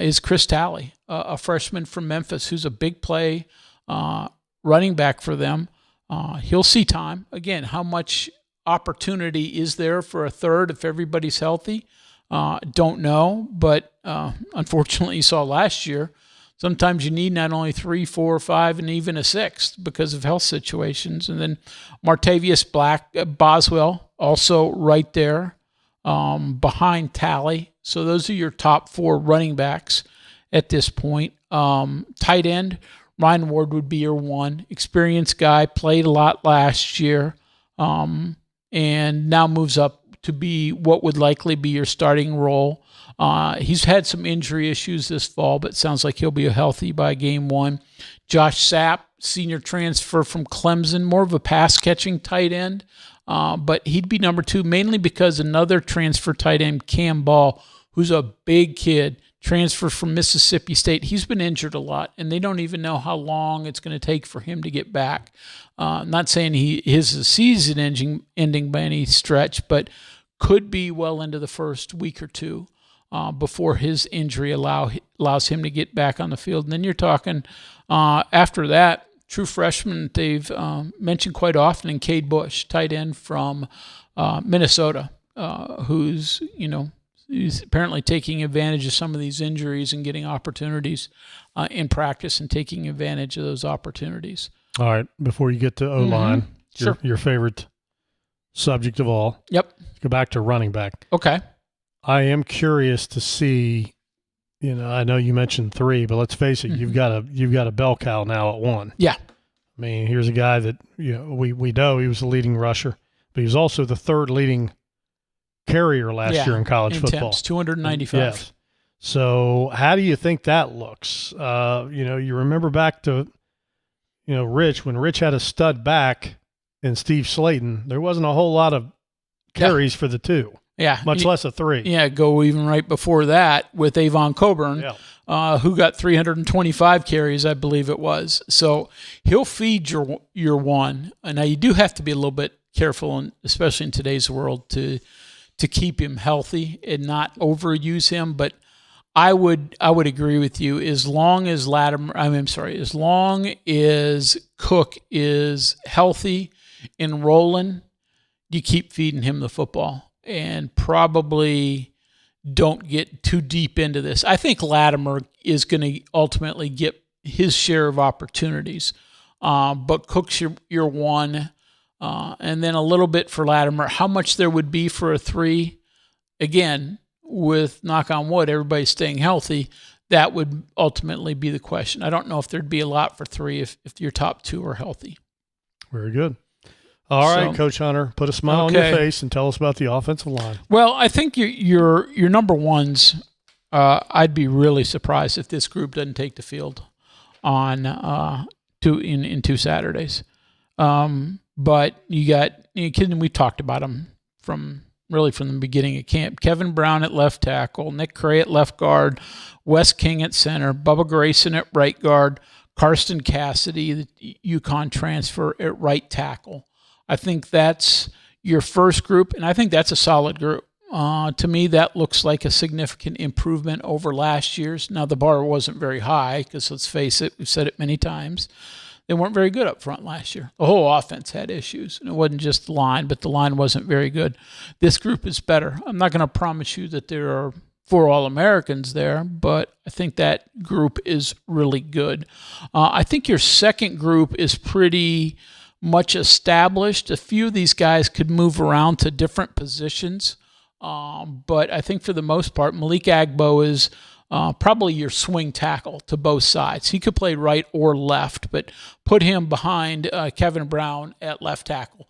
is Chris Talley, a freshman from Memphis who's a big play running back for them. He'll see time. Again, how much opportunity is there for a third if everybody's healthy? Don't know, but unfortunately you saw last year, sometimes you need not only 3, 4, 5, and even a 6th because of health situations. And then Martavius Boswell, also right there behind Talley. So those are your top 4 running backs at this point. Tight end, Ryan Ward would be your 1. Experienced guy, played a lot last year, and now moves up to be what would likely be your starting role. He's had some injury issues this fall, but sounds like he'll be healthy by game 1. Josh Sapp, senior transfer from Clemson, more of a pass-catching tight end, but he'd be number 2, mainly because another transfer tight end, Cam Ball, who's a big kid, transfer from Mississippi State. He's been injured a lot, and they don't even know how long it's going to take for him to get back. Not saying his is season ending by any stretch, but could be well into the first week or 2 before his injury allows him to get back on the field. And then you're talking after that, true freshman they've mentioned quite often in Cade Bush, tight end from Minnesota, who's he's apparently taking advantage of some of these injuries and getting opportunities in practice and taking advantage of those opportunities. All right, before you get to O-line, Sure. your favorite subject of all. Yep. Go back to running back. Okay. I am curious to see, I know you mentioned 3, but let's face it, you've got a bell cow now at 1. Yeah. I mean, here's a guy that we know he was the leading rusher, but he was also the 3rd leading carrier last year in college football. 295. Yes. So how do you think that looks? You remember back to, Rich, when Rich had a stud back in Steve Slayton, there wasn't a whole lot of carries for the 2. Yeah. Much less a 3. Yeah, go even right before that with Avon Coburn, who got 325 carries, I believe it was. So he'll feed your 1. Now, you do have to be a little bit careful, especially in today's world, to keep him healthy and not overuse him. But I would agree with you. As long as as long as Cook is healthy and rolling, you keep feeding him the football and probably don't get too deep into this. I think Latimer is going to ultimately get his share of opportunities, but Cook's your 1. And then a little bit for Latimer. How much there would be for a 3? Again, with knock on wood, everybody staying healthy, that would ultimately be the question. I don't know if there'd be a lot for 3 if your top 2 are healthy. Very good. All right, Coach Hunter, put a smile on your face and tell us about the offensive line. Well, I think your number 1s, I'd be really surprised if this group doesn't take the field on 2 Saturdays. But you got kids, and we talked about them from the beginning of camp. Kevin Brown at left tackle, Nick Cray at left guard, Wes King at center, Bubba Grayson at right guard, Karsten Cassidy, the UConn transfer, at right tackle. I think that's your first group, and I think that's a solid group. To me, that looks like a significant improvement over last year's. Now, the bar wasn't very high because, let's face it, we've said it many times, They weren't very good up front last year. The whole offense had issues, and it wasn't just the line, but the line wasn't very good. This group is better. I'm not going to promise you that there are 4 All-Americans there, but I think that group is really good. I think your second group is pretty much established. A few of these guys could move around to different positions, but I think for the most part, Malik Agbo is probably your swing tackle to both sides. He could play right or left, but put him behind Kevin Brown at left tackle.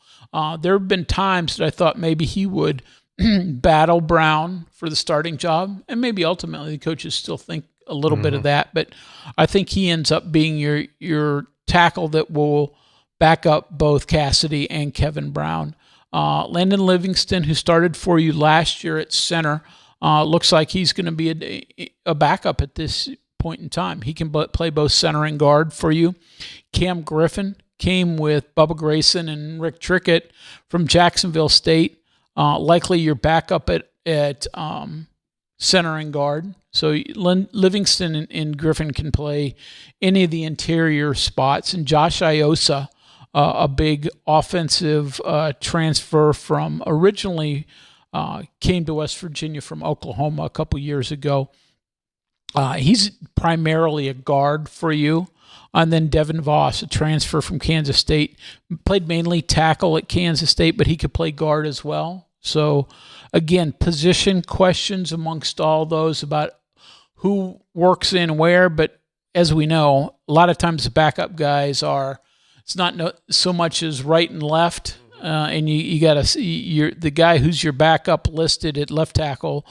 There have been times that I thought maybe he would battle Brown for the starting job, and maybe ultimately the coaches still think a little bit of that, but I think he ends up being your tackle that will back up both Cassidy and Kevin Brown. Landon Livingston, who started for you last year at center, looks like he's going to be a backup at this point in time. He can play both center and guard for you. Cam Griffin came with Bubba Grayson and Rick Trickett from Jacksonville State. Likely your backup at center and guard. So Livingston and Griffin can play any of the interior spots. And Josh Iosa, a big offensive transfer from originally came to West Virginia from Oklahoma a couple years ago. He's primarily a guard for you. And then Devin Voss, a transfer from Kansas State, played mainly tackle at Kansas State, but he could play guard as well. So, again, position questions amongst all those about who works in where. But as we know, a lot of times the backup guys are, it's not so much as right and left. And you got to see the guy who's your backup listed at left tackle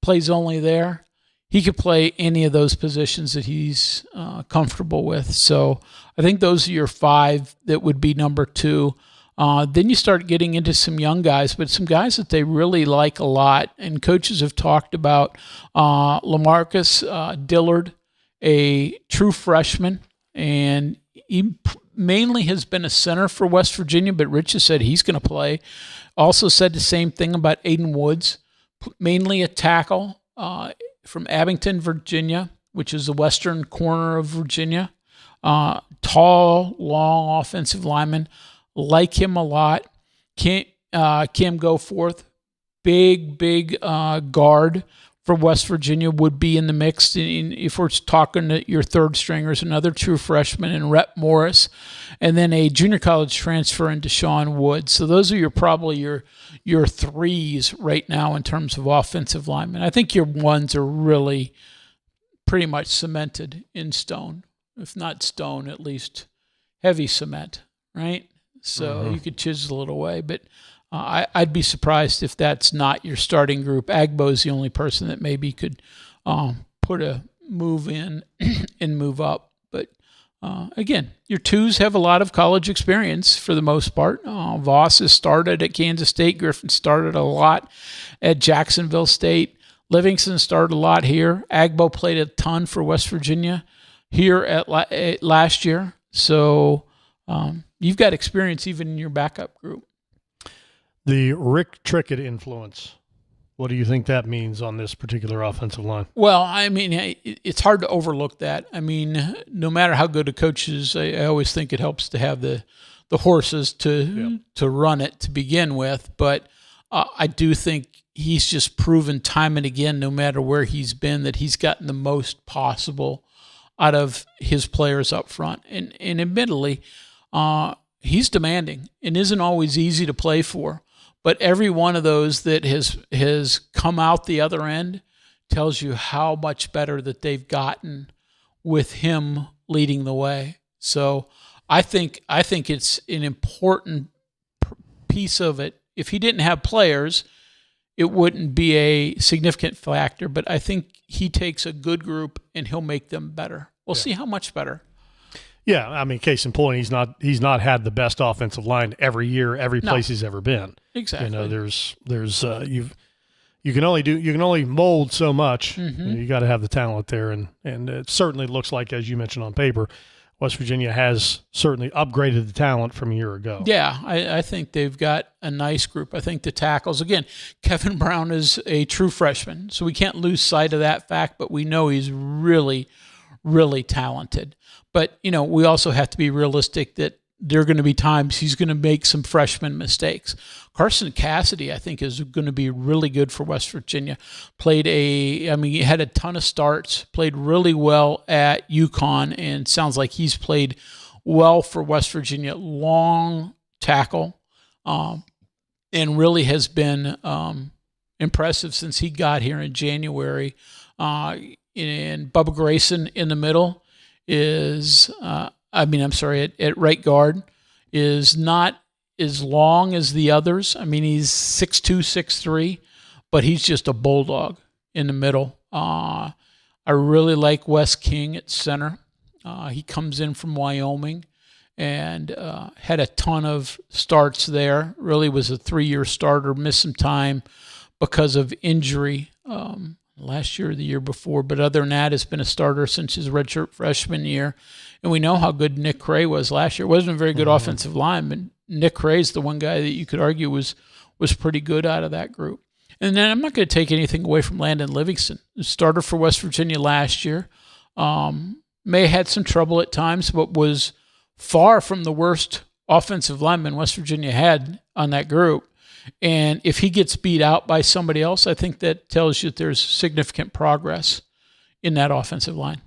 plays only there. He could play any of those positions that he's comfortable with. So I think those are your 5 that would be number 2. Then you start getting into some young guys, but some guys that they really like a lot. And coaches have talked about LaMarcus Dillard, a true freshman, and he mainly has been a center for West Virginia, but Rich has said he's going to play. Also said the same thing about Aiden Woods, mainly a tackle from Abington, Virginia, which is the western corner of Virginia. Tall, long offensive lineman. Like him a lot. Cam Goforth, big guard for West Virginia, would be in the mix. If we're talking to your third stringers, another true freshman in Rhett Morris, and then a junior college transfer in Deshaun Woods. So those are probably your 3s right now in terms of offensive linemen. I think your 1s are really pretty much cemented in stone. If not stone, at least heavy cement, right? So you could chisel it away, but I'd be surprised if that's not your starting group. Agbo's the only person that maybe could put a move in and move up. But again, your 2s have a lot of college experience for the most part. Voss has started at Kansas State. Griffin started a lot at Jacksonville State. Livingston started a lot here. Agbo played a ton for West Virginia here at last year. So you've got experience even in your backup group. The Rick Trickett influence, what do you think that means on this particular offensive line? Well, I mean, it's hard to overlook that. I mean, no matter how good a coach is, I always think it helps to have the horses to run it to begin with. But I do think he's just proven time and again, no matter where he's been, that he's gotten the most possible out of his players up front. And admittedly, he's demanding and isn't always easy to play for. But every one of those that has come out the other end tells you how much better that they've gotten with him leading the way. So I think it's an important piece of it. If he didn't have players, it wouldn't be a significant factor. But I think he takes a good group and he'll make them better. We'll see how much better. Yeah, I mean, case in point, he's not had the best offensive line every year, every place he's ever been. Exactly. You know, there's you can only mold so much. You got to have the talent there, and it certainly looks like, as you mentioned on paper, West Virginia has certainly upgraded the talent from a year ago. Yeah, I think they've got a nice group. I think the tackles, again, Kevin Brown is a true freshman, so we can't lose sight of that fact, but we know he's really, really talented. But, we also have to be realistic that there are going to be times he's going to make some freshman mistakes. Carson Cassidy, I think, is going to be really good for West Virginia. He had a ton of starts, played really well at UConn, and sounds like he's played well for West Virginia. Long tackle, and really has been impressive since he got here in January. And Bubba Grayson in the middle is, at right guard, is not as long as the others. He's 6'2", 6'3", but he's just a bulldog in the middle. I really like Wes King at center. He comes in from Wyoming and had a ton of starts there. Really was a 3-year starter, missed some time because of injury last year or the year before. But other than that, has been a starter since his redshirt freshman year. And we know how good Nick Cray was last year. It wasn't a very good offensive line, but Nick Cray's the one guy that you could argue was pretty good out of that group. And then I'm not going to take anything away from Landon Livingston, the starter for West Virginia last year. May have had some trouble at times, but was far from the worst offensive lineman West Virginia had on that group. And if he gets beat out by somebody else, I think that tells you that there's significant progress in that offensive line.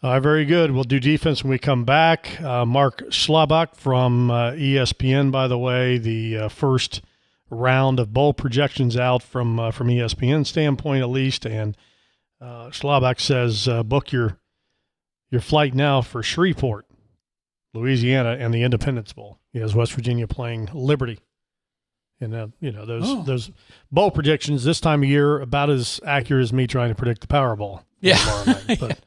Very good. We'll do defense when we come back. Mark Schlabach from ESPN, by the way, the first round of bowl projections out from ESPN standpoint at least. And Schlabach says, book your flight now for Shreveport, Louisiana, and the Independence Bowl. He has West Virginia playing Liberty. And those bowl predictions this time of year about as accurate as me trying to predict the Powerball. Yeah. But,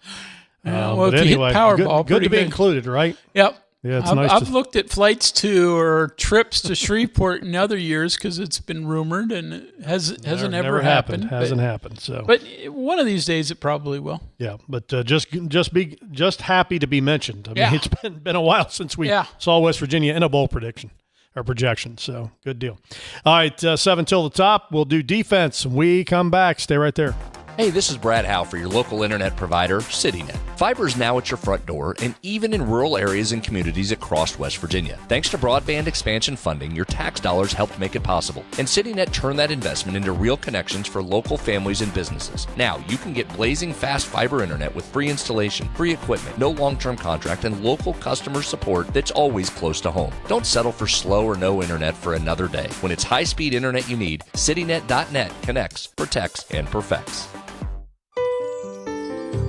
well, but if anyway, you hit Powerball, good to be included, right? Yep. Yeah, it's I've looked at flights to or trips to Shreveport in other years because it's been rumored and it hasn't ever happened. Hasn't happened. So, but one of these days it probably will. Yeah, but just happy to be mentioned. It's been a while since we saw West Virginia in a bowl prediction or projection. So good deal. All right, 7 till the top. We'll do defense. When we come back, stay right there. Hey, this is Brad Howe for your local internet provider, CityNet. Fiber is now at your front door and even in rural areas and communities across West Virginia. Thanks to broadband expansion funding, your tax dollars helped make it possible. And CityNet turned that investment into real connections for local families and businesses. Now, you can get blazing fast fiber internet with free installation, free equipment, no long-term contract, and local customer support that's always close to home. Don't settle for slow or no internet for another day. When it's high-speed internet you need, CityNet.net connects, protects, and perfects.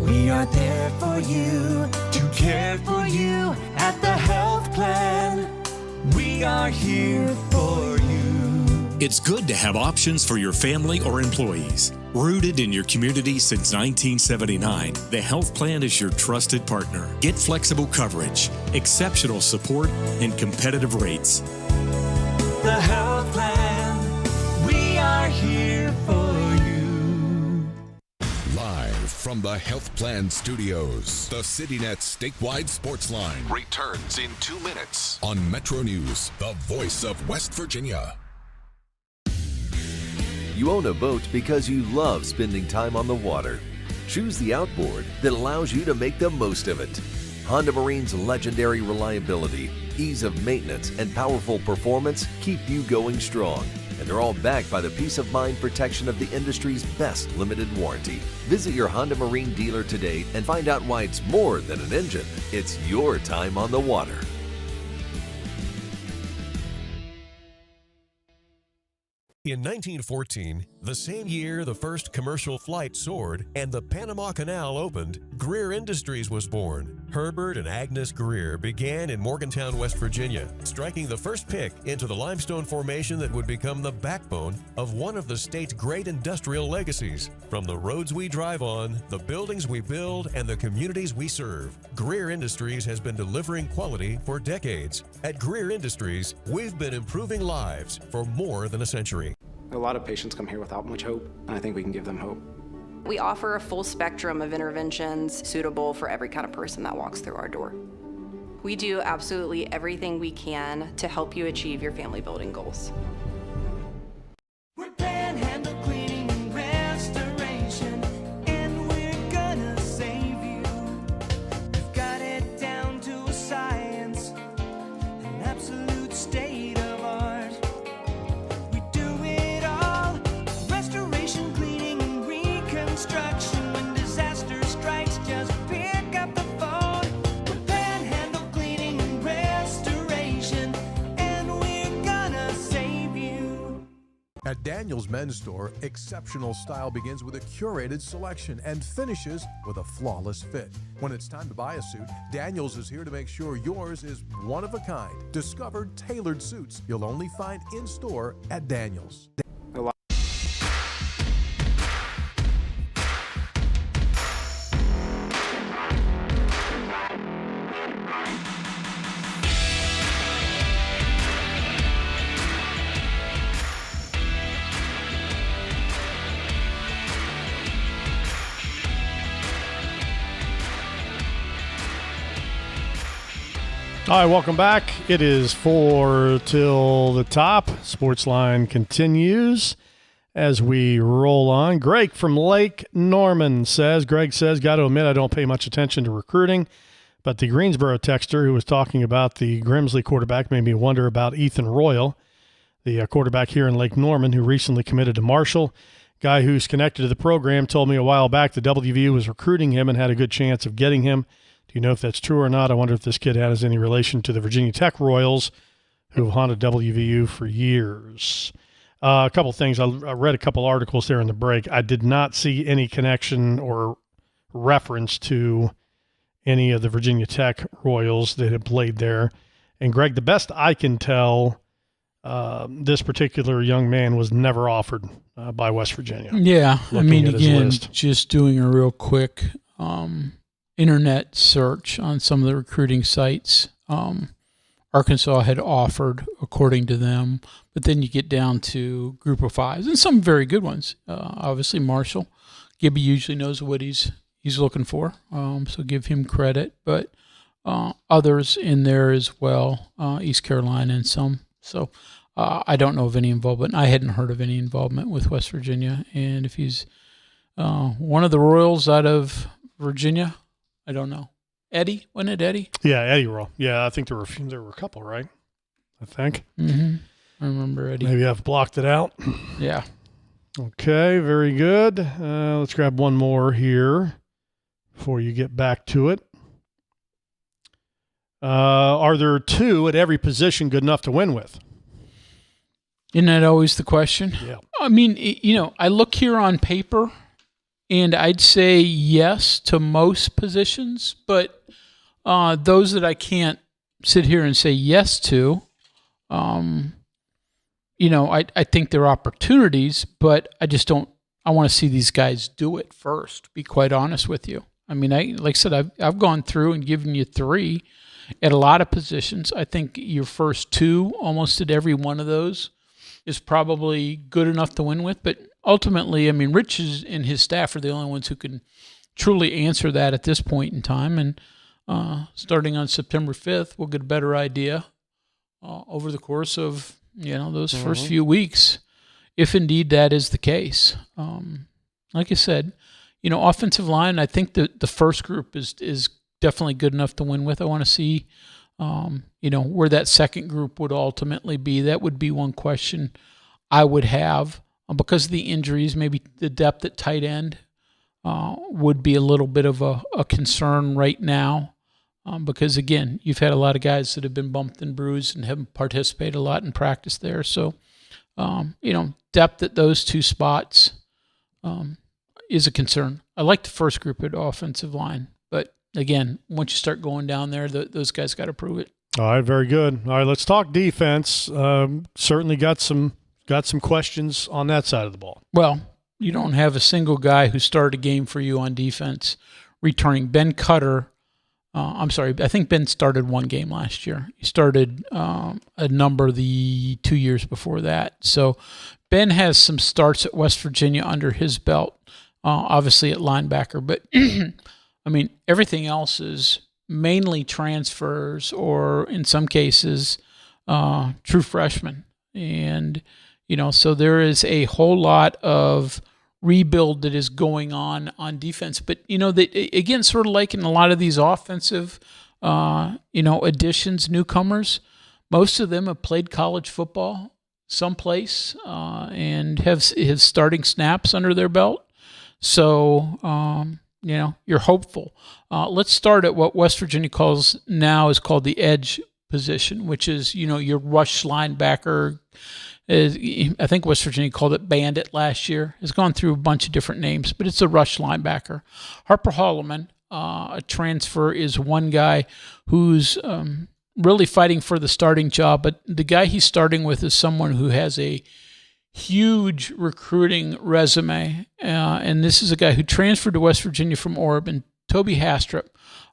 We are there for you, to care for you at the health plan. We are here for you. It's good to have options for your family or employees. Rooted in your community since 1979, the health plan is your trusted partner. Get flexible coverage, exceptional support, and competitive rates. The health plan, we are here for you. Live from the Health Plan Studios, the CityNet statewide Sportsline returns in 2 minutes on Metro News, the voice of West Virginia. You own a boat because you love spending time on the water. Choose the outboard that allows you to make the most of it. Honda Marine's legendary reliability, ease of maintenance, and powerful performance keep you going strong. And they're all backed by the peace of mind protection of the industry's best limited warranty. Visit your Honda Marine dealer today and find out why it's more than an engine. It's your time on the water. In 1914, the same year the first commercial flight soared and the Panama Canal opened, Greer Industries was born. Herbert and Agnes Greer began in Morgantown, West Virginia, striking the first pick into the limestone formation that would become the backbone of one of the state's great industrial legacies. From the roads we drive on, the buildings we build, and the communities we serve, Greer Industries has been delivering quality for decades. At Greer Industries, we've been improving lives for more than a century. A lot of patients come here without much hope, and I think we can give them hope. We offer a full spectrum of interventions suitable for every kind of person that walks through our door. We do absolutely everything we can to help you achieve your family building goals. We're Panhandle Cleaning and Restoration, and we're gonna save you. You've got it At Daniels Men's Store, exceptional style begins with a curated selection and finishes with a flawless fit. When it's time to buy a suit, Daniels is here to make sure yours is one of a kind. Discover tailored suits you'll only find in store at Daniels. All right, welcome back. It is 4 till the top. Sportsline continues as we roll on. Greg from Lake Norman says, Greg says, got to admit I don't pay much attention to recruiting, but the Greensboro texter who was talking about the Grimsley quarterback made me wonder about Ethan Royal, the quarterback here in Lake Norman who recently committed to Marshall. Guy who's connected to the program told me a while back the WVU was recruiting him and had a good chance of getting him. Do you know if that's true or not? I wonder if this kid has any relation to the Virginia Tech Royals who have haunted WVU for years. A couple things. I read a couple articles there in the break. I did not see any connection or reference to any of the Virginia Tech Royals that have played there. And, Greg, the best I can tell, this particular young man was never offered by West Virginia. Yeah, I mean, again, just doing a real quick internet search on some of the recruiting sites. Arkansas had offered, according to them, but then you get down to group of fives and some very good ones. Obviously, Marshall. Gibby usually knows what he's looking for, so give him credit. But others in there as well, East Carolina and some. So I don't know of any involvement. I hadn't heard of any involvement with West Virginia. And if he's one of the Royals out of Virginia, I don't know. Eddie, wasn't it Eddie? Yeah, Eddie Royal. Yeah, I think there were a couple, right? I think. Mm-hmm. I remember Eddie. Maybe I've blocked it out. Yeah. Okay, very good. Let's grab one more here before you get back to it. Are there two at every position good enough to win with? Isn't that always the question? Yeah. I mean, I look here on paper, and I'd say yes to most positions, but those that I can't sit here and say yes to, I think they're opportunities, but I just don't. I want to see these guys do it first. To be quite honest with you. I mean, like I said, I've gone through and given you three at a lot of positions. I think your first two, almost at every one of those, is probably good enough to win with. But ultimately, I mean, Rich and his staff are the only ones who can truly answer that at this point in time. And starting on September 5th, we'll get a better idea over the course of those first few weeks, if indeed that is the case. Like I said, offensive line, I think the first group is definitely good enough to win with. I want to see, where that second group would ultimately be. That would be one question I would have because of the injuries. Maybe the depth at tight end would be a little bit of a concern right now because, again, you've had a lot of guys that have been bumped and bruised and haven't participated a lot in practice there. So, depth at those two spots is a concern. I like the first group at offensive line, but again, once you start going down there, those guys got to prove it. All right, very good. All right, let's talk defense. Certainly got some questions on that side of the ball. Well, you don't have a single guy who started a game for you on defense returning. Ben Cutter, I think Ben started one game last year. He started a number the 2 years before that. So Ben has some starts at West Virginia under his belt, obviously at linebacker. But, I mean, everything else is mainly transfers or, in some cases, true freshmen. And, so there is a whole lot of rebuild that is going on defense. But, again, sort of like in a lot of these offensive, additions, newcomers, most of them have played college football someplace and have starting snaps under their belt. So, you're hopeful. Let's start at what West Virginia is called the edge position, which is, your rush linebacker, I think West Virginia called it Bandit last year. Has gone through a bunch of different names, but it's a rush linebacker. Harper Holloman, a transfer, is one guy who's really fighting for the starting job, but the guy he's starting with is someone who has a huge recruiting resume, and this is a guy who transferred to West Virginia from Oregon. Toby Hastrup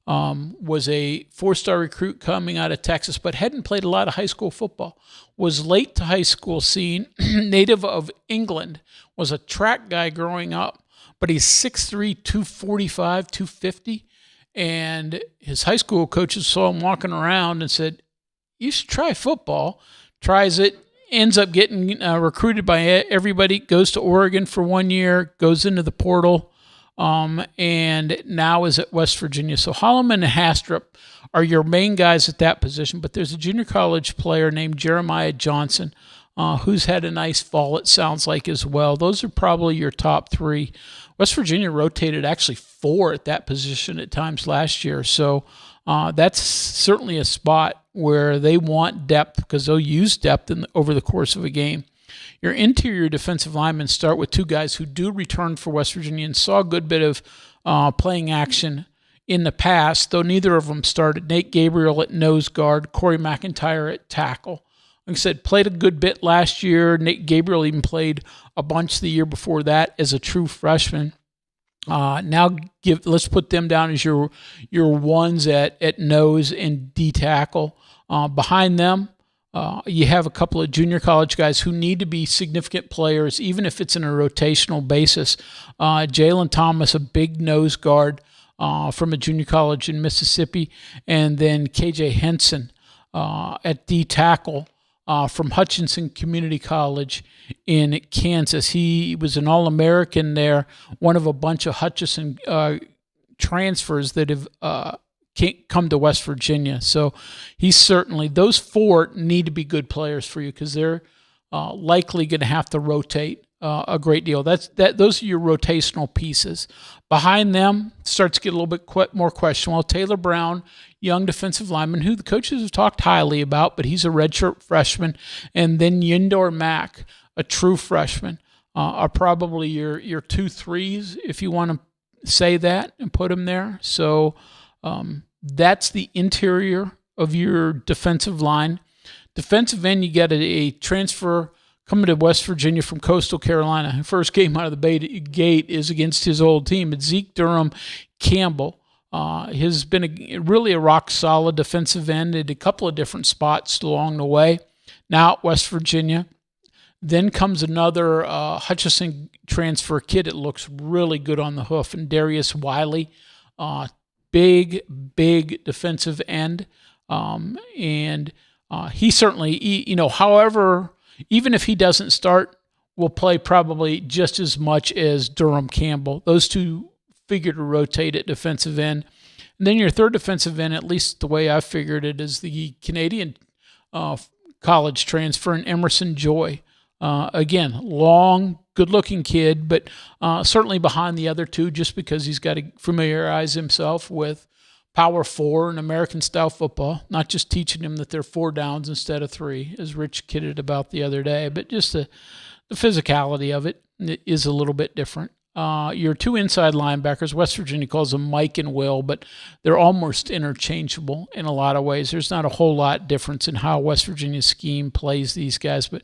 was a 4-star recruit coming out of Texas, but hadn't played a lot of high school football. Was late to high school scene, native of England, was a track guy growing up, but he's 6'3", 245, 250, and his high school coaches saw him walking around and said, you should try football. Tries it, ends up getting recruited by everybody, goes to Oregon for 1 year, goes into the portal, and now is at West Virginia. So Holloman and Hastrup are your main guys at that position, but there's a junior college player named Jeremiah Johnson who's had a nice fall, it sounds like, as well. Those are probably your top three. West Virginia rotated actually 4 at that position at times last year, so that's certainly a spot where they want depth because they'll use depth over the course of a game. Your interior defensive linemen start with 2 guys who do return for West Virginia and saw a good bit of playing action in the past, though neither of them started. Nate Gabriel at nose guard, Corey McIntyre at tackle. Like I said, played a good bit last year. Nate Gabriel even played a bunch the year before that as a true freshman. Let's put them down as your ones at nose and D tackle. Behind them, you have a couple of junior college guys who need to be significant players, even if it's in a rotational basis. Jalen Thomas, a big nose guard from a junior college in Mississippi, and then KJ Henson at D tackle from Hutchinson Community College in Kansas. He was an All-American there, one of a bunch of Hutchinson transfers that have come to West Virginia. So he's certainly, those 4 need to be good players for you because they're likely going to have to rotate a great deal. Those are your rotational pieces. Behind them starts to get a little bit more questionable. Taylor Brown, young defensive lineman who the coaches have talked highly about, but he's a redshirt freshman. And then Yindor Mack, a true freshman, are probably your 2 threes, if you want to say that and put them there. So that's the interior of your defensive line. Defensive end, you get a transfer coming to West Virginia from Coastal Carolina. First game out of the gate is against his old team. It's Zeke Durham Campbell. Has been really a rock-solid defensive end at a couple of different spots along the way. Now at West Virginia. Then comes another Hutchinson transfer kid that looks really good on the hoof, and Darius Wiley, big defensive end. And he certainly, however, even if he doesn't start, will play probably just as much as Durham Campbell. Those 2 figure to rotate at defensive end. And then your third defensive end, at least the way I figured it, is the Canadian college transfer in Emerson Joy. Again, long, good-looking kid, but certainly behind the other 2 just because he's got to familiarize himself with Power 4 and American-style football, not just teaching him that they're 4 downs instead of 3, as Rich kidded about the other day, but just the physicality of it is a little bit different. Your 2 inside linebackers, West Virginia calls them Mike and Will, but they're almost interchangeable in a lot of ways. There's not a whole lot difference in how West Virginia's scheme plays these guys. But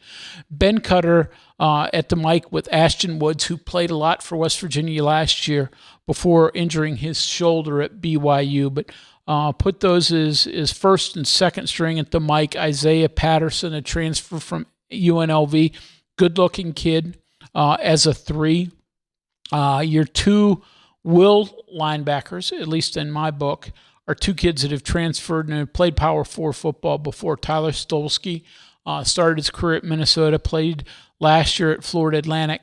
Ben Cutter at the Mike with Ashton Woods, who played a lot for West Virginia last year before injuring his shoulder at BYU. But put those as first and second string at the Mike. Isaiah Patterson, a transfer from UNLV, good-looking kid as a 3. Your 2 will linebackers, at least in my book, are 2 kids that have transferred and have played Power 4 football before. Tyler Stolsky started his career at Minnesota, played last year at Florida Atlantic.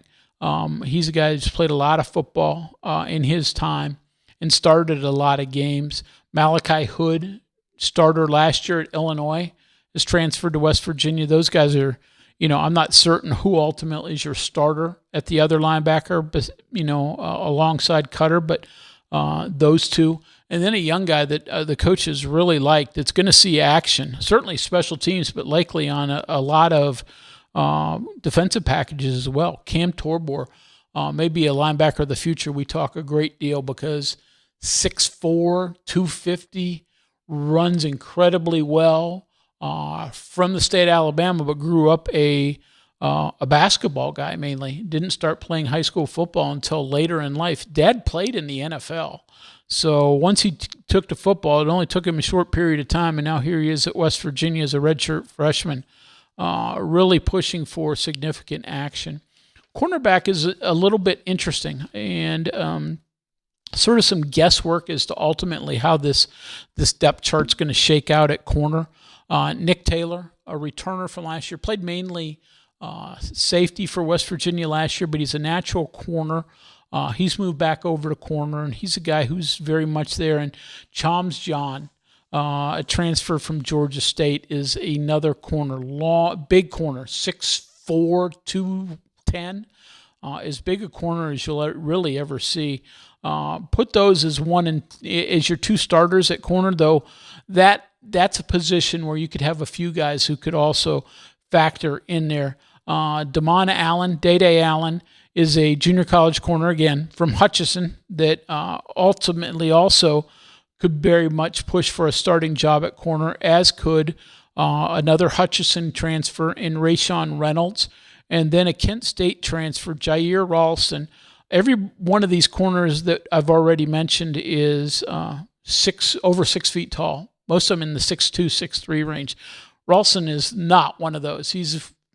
He's a guy who's played a lot of football in his time and started a lot of games. Malachi Hood, starter last year at Illinois, is transferred to West Virginia. Those guys are, I'm not certain who ultimately is your starter at the other linebacker, but, alongside Cutter, but those 2. And then a young guy that the coaches really like that's going to see action, certainly special teams, but likely on a lot of defensive packages as well. Cam Torbor may be a linebacker of the future. We talk a great deal because 6'4", 250, runs incredibly well. From the state of Alabama, but grew up a basketball guy mainly. Didn't start playing high school football until later in life. Dad played in the NFL. So once he took to football, it only took him a short period of time, and now here he is at West Virginia as a redshirt freshman, really pushing for significant action. Cornerback is a little bit interesting, and sort of some guesswork as to ultimately how this depth chart's going to shake out at corner. Nick Taylor, a returner from last year, played mainly safety for West Virginia last year, but he's a natural corner. He's moved back over to corner, and he's a guy who's very much there. And Chalmers John, a transfer from Georgia State, is another corner, big corner, 6'4", 210, as big a corner as you'll really ever see. Put those as as your two starters at corner, though. That's a position where you could have a few guys who could also factor in there. Damon Allen, Day Allen, is a junior college corner, again, from Hutchinson, that ultimately also could very much push for a starting job at corner, as could another Hutchinson transfer in Rayshawn Reynolds, and then a Kent State transfer, Jair Ralston. Every one of these corners that I've already mentioned is over 6 feet tall. Most of them in the 6'2", 6'3" range. Ralston is not one of those.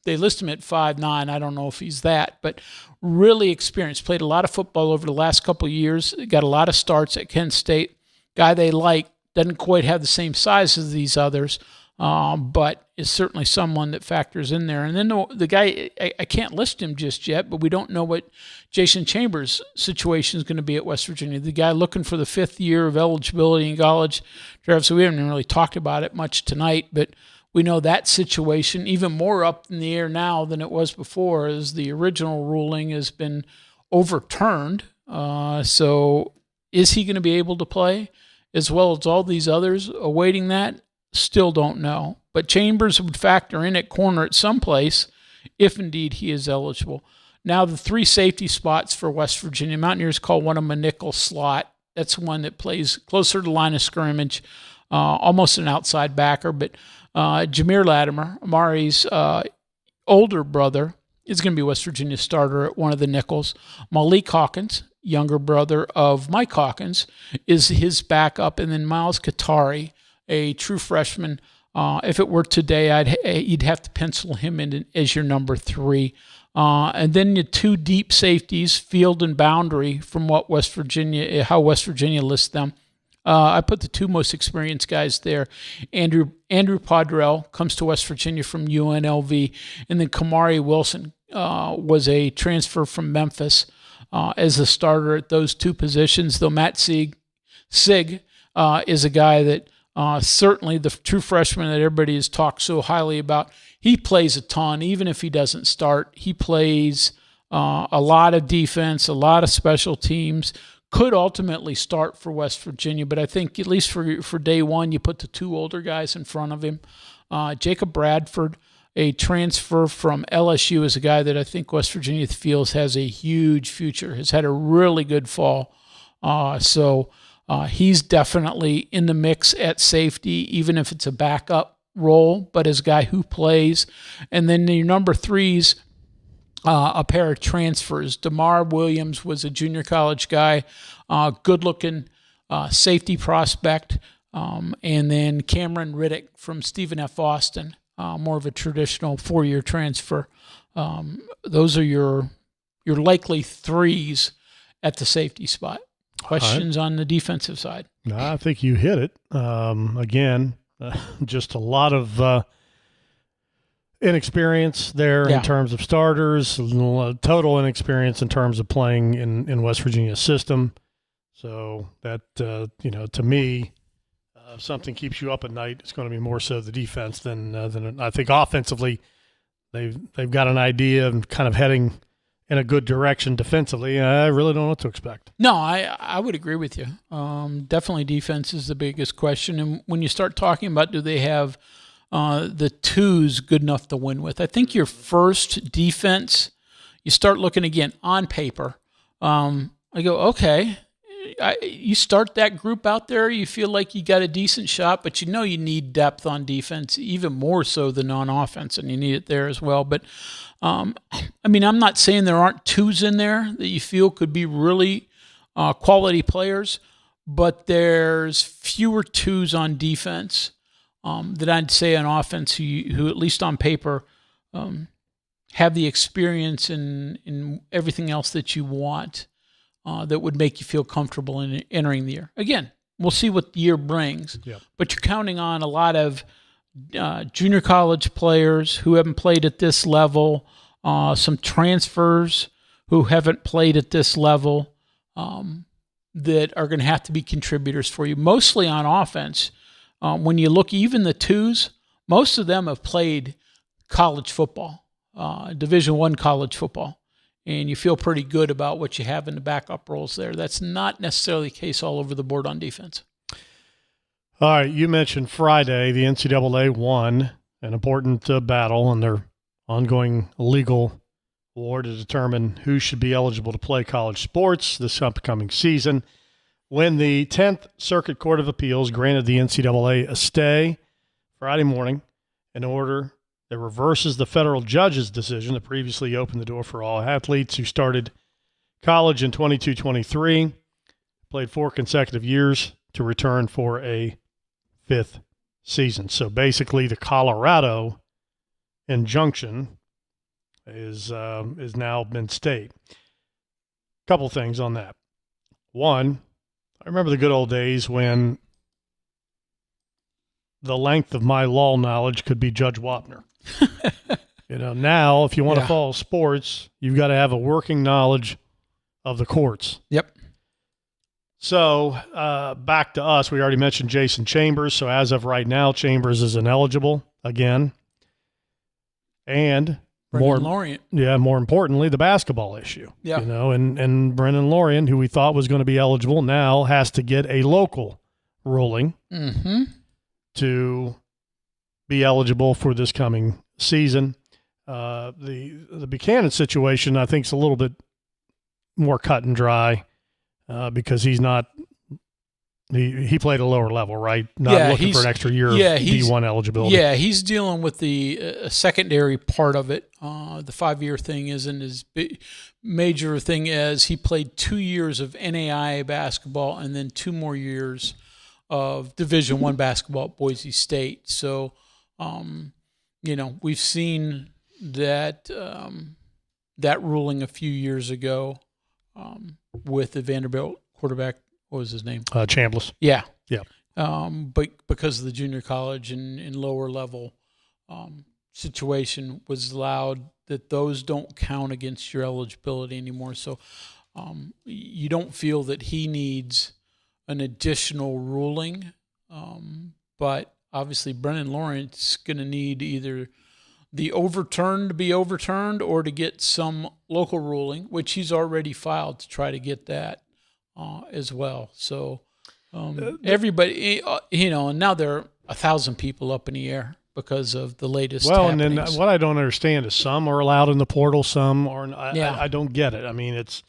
They list him at 5'9". I don't know if he's that, but really experienced. Played a lot of football over the last couple of years. Got a lot of starts at Kent State. Guy they like. Doesn't quite have the same size as these others, but is certainly someone that factors in there. And then the guy, I can't list him just yet, but we don't know what Jason Chambers' situation is going to be at West Virginia. The guy looking for the 5th year of eligibility in college draft, so we haven't really talked about it much tonight, but we know that situation even more up in the air now than it was before, as the original ruling has been overturned. So is he going to be able to play as well as all these others awaiting that? Still don't know. But Chambers would factor in at corner at some place if indeed he is eligible. Now the 3 safety spots for West Virginia. Mountaineers call one of them a nickel slot. That's one that plays closer to the line of scrimmage, almost an outside backer. But Jameer Latimer, Amari's older brother, is going to be West Virginia's starter at one of the nickels. Malik Hawkins, younger brother of Mike Hawkins, is his backup. And then Miles Katari, a true freshman. If it were today, you'd have to pencil him in as your number 3. And then your 2 deep safeties, Field and Boundary, from how West Virginia lists them. I put the 2 most experienced guys there. Andrew Podrell comes to West Virginia from UNLV, and then Kamari Wilson was a transfer from Memphis as a starter at those 2 positions. Though Matt Sig is a guy that certainly the true freshman that everybody has talked so highly about. He plays a ton, even if he doesn't start. He plays a lot of defense, a lot of special teams. Could ultimately start for West Virginia, but I think at least for day one, you put the 2 older guys in front of him. Jacob Bradford, a transfer from LSU, is a guy that I think West Virginia feels has a huge future, has had a really good fall. So he's definitely in the mix at safety, even if it's a backup role, but as a guy who plays. And then your number 3's a pair of transfers. DeMar Williams was a junior college guy, good-looking safety prospect. And then Cameron Riddick from Stephen F. Austin, more of a traditional 4-year transfer. Those are your likely 3's at the safety spot. Questions on the defensive side? No, I think you hit it. Again, just a lot of inexperience there in terms of starters, total inexperience in terms of playing in West Virginia's system. So that, to me, if something keeps you up at night, it's going to be more so the defense than I think offensively. They've got an idea of kind of heading in a good direction defensively. I really don't know what to expect. No, I would agree with you. Definitely defense is the biggest question. And when you start talking about do they have the twos good enough to win with. I think your first defense, you start looking again on paper. I go, okay, you start that group out there, you feel like you got a decent shot, but you know you need depth on defense, even more so than on offense, and you need it there as well. But, I'm not saying there aren't twos in there that you feel could be really quality players, but there's fewer twos on defense that I'd say on offense who at least on paper, have the experience in everything else that you want that would make you feel comfortable in entering the year. Again, we'll see what the year brings, but you're counting on a lot of junior college players who haven't played at this level, some transfers who haven't played at this level that are going to have to be contributors for you, mostly on offense. When you look, even the twos, most of them have played college football, Division I college football, and you feel pretty good about what you have in the backup roles there. That's not necessarily the case all over the board on defense. All right, you mentioned Friday, the NCAA won an important battle in their ongoing legal war to determine who should be eligible to play college sports this upcoming season. When the 10th Circuit Court of Appeals granted the NCAA a stay Friday morning in order that reverses the federal judge's decision that previously opened the door for all athletes who started college in 22-23, played 4 consecutive years to return for a 5th season. So basically the Colorado injunction is now been stayed. Couple things on that. One, I remember the good old days when the length of my law knowledge could be Judge Wapner. Now if you want to follow sports, you've got to have a working knowledge of the courts. Yep. So back to us, we already mentioned Jason Chambers. So as of right now, Chambers is ineligible again. And more importantly, the basketball issue. Yeah. And Brennan Lorien, who we thought was going to be eligible, now has to get a local ruling to be eligible for this coming season. The Buchanan situation, I think, is a little bit more cut and dry because he's not. He played a lower level, right? Not looking for an extra year of D1 eligibility. Yeah, he's dealing with the secondary part of it. The 5-year thing isn't as big. Major thing is he played 2 years of NAIA basketball and then 2 more years of Division I basketball at Boise State. So, we've seen that that ruling a few years ago with the Vanderbilt quarterback. What was his name? Chambliss. Yeah. Yeah. But because of the junior college and lower level situation was allowed, that those don't count against your eligibility anymore. So you don't feel that he needs an additional ruling. But obviously Brennan Lawrence going to need either the overturn to be overturned or to get some local ruling, which he's already filed to try to get that. As well. So everybody, and now there are 1,000 people up in the air because of the latest happenings. And then what I don't understand is some are allowed in the portal, some are. I don't get it. I mean, it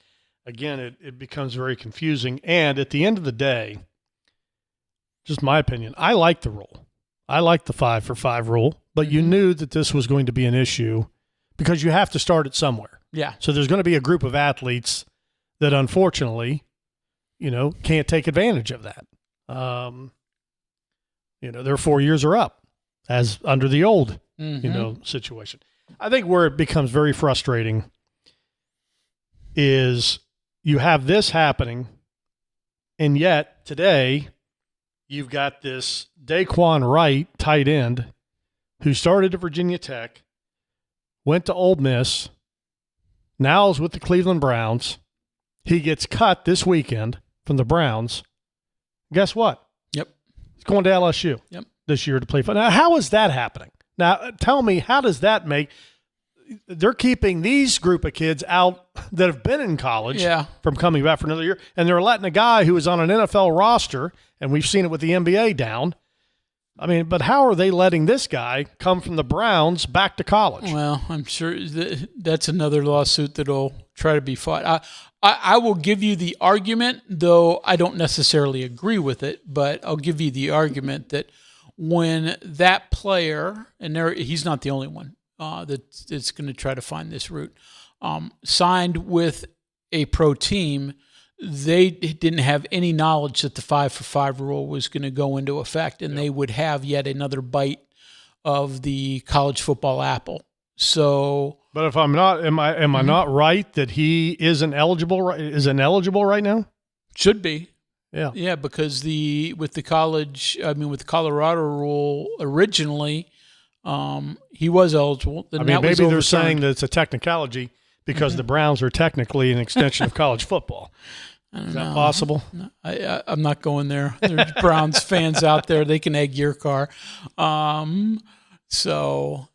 becomes very confusing. And at the end of the day, just my opinion, I like the rule. I like the 5-for-5 rule, but you knew that this was going to be an issue because you have to start it somewhere. Yeah. So there's going to be a group of athletes that unfortunately can't take advantage of that. Their 4 years are up as under the old, situation. I think where it becomes very frustrating is you have this happening, and yet today you've got this Daquan Wright tight end who started at Virginia Tech, went to Ole Miss, now is with the Cleveland Browns. He gets cut this weekend from the Browns. Guess what? Yep. He's going to LSU this year to play football. Now, how is that happening? Now, tell me, how does that make – they're keeping these group of kids out that have been in college from coming back for another year, and they're letting a guy who is on an NFL roster, and we've seen it with the NBA down, I mean, but how are they letting this guy come from the Browns back to college? Well, I'm sure that's another lawsuit that'll try to be fought. I will give you the argument, though I don't necessarily agree with it, but I'll give you the argument that when that player, and he's not the only one that's going to try to find this route, signed with a pro team, they didn't have any knowledge that the 5-for-5 rule was going to go into effect, and they would have yet another bite of the college football apple. So, but if I'm not, am I not right that he isn't eligible right now? Should be. Yeah. Yeah, because with the Colorado rule originally, he was eligible. Maybe they're saying that it's a technicality because the Browns are technically an extension of college football. Is that possible? No, I'm not going there. There's Browns fans out there. They can egg your car. So,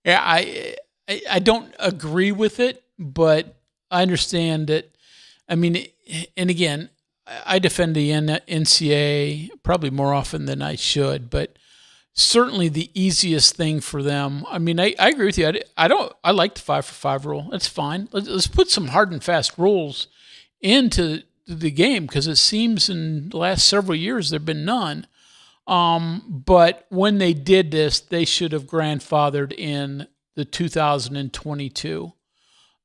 yeah, I don't agree with it, but I understand that. I mean, and again, I defend the NCAA probably more often than I should, but certainly the easiest thing for them. I mean, I agree with you. I like the 5-for-5 rule. That's fine. Let's put some hard and fast rules into the game because it seems in the last several years there have been none. But when they did this, they should have grandfathered in the 2022,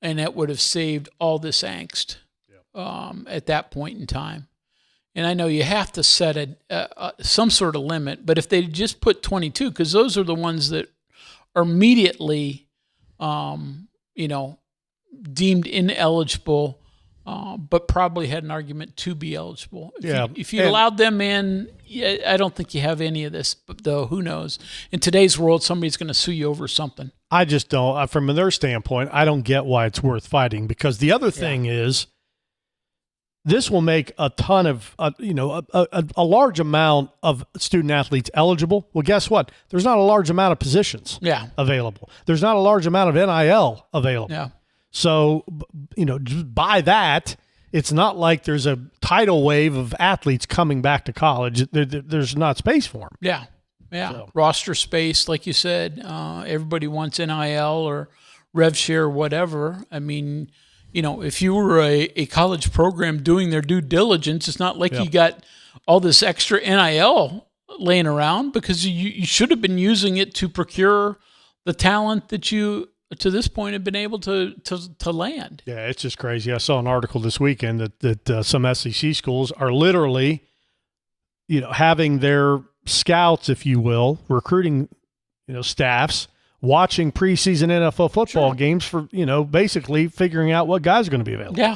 and that would have saved all this angst at that point in time. And I know you have to set some sort of limit, but if they just put 22, because those are the ones that are immediately, deemed ineligible, but probably had an argument to be eligible. If you allowed them in, I don't think you have any of this, though who knows? In today's world, somebody's going to sue you over something. I just don't. From their standpoint, I don't get why it's worth fighting because the other thing is, this will make a ton of, a large amount of student athletes eligible. Well, guess what? There's not a large amount of positions available. There's not a large amount of NIL available. Yeah. So, by that, it's not like there's a tidal wave of athletes coming back to college. There's not space for them. Yeah. Yeah. So. Roster space, like you said, everybody wants NIL or rev share or whatever. I mean, if you were a college program doing their due diligence, it's not like you got all this extra NIL laying around because you should have been using it to procure the talent that you, to this point, have been able to land. Yeah, it's just crazy. I saw an article this weekend that some SEC schools are literally, having their scouts, if you will, recruiting, staffs, watching preseason NFL football games for, basically figuring out what guys are going to be available. Yeah.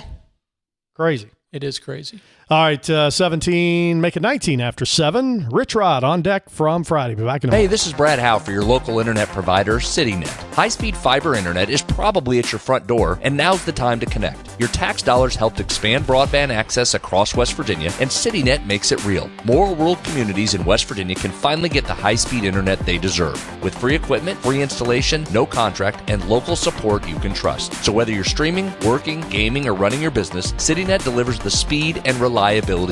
Crazy. It is crazy. All right, 17, make it 19 after 7. Rich Rod on deck from Friday. Be back in a Hey, moment. this is Brad Howe for your local internet provider, CityNet. High-speed fiber internet is probably at your front door, and now's the time to connect. Your tax dollars helped expand broadband access across West Virginia, and CityNet makes it real. More rural communities in West Virginia can finally get the high-speed internet they deserve. With free equipment, free installation, no contract, and local support you can trust. So whether you're streaming, working, gaming, or running your business, CityNet delivers the speed and reliability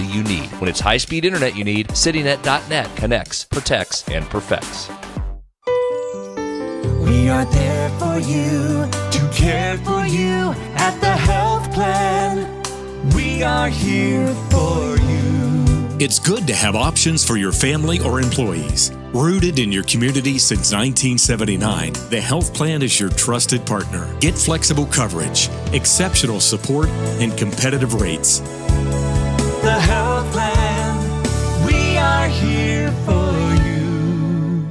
you need. When it's high-speed internet you need, CityNet.net connects, protects, and perfects. We are there for you, to care for you at the health plan. We are here for you. It's good to have options for your family or employees. Rooted in your community since 1979, the health plan is your trusted partner. Get flexible coverage, exceptional support, and competitive rates. The health plan, we are here for you.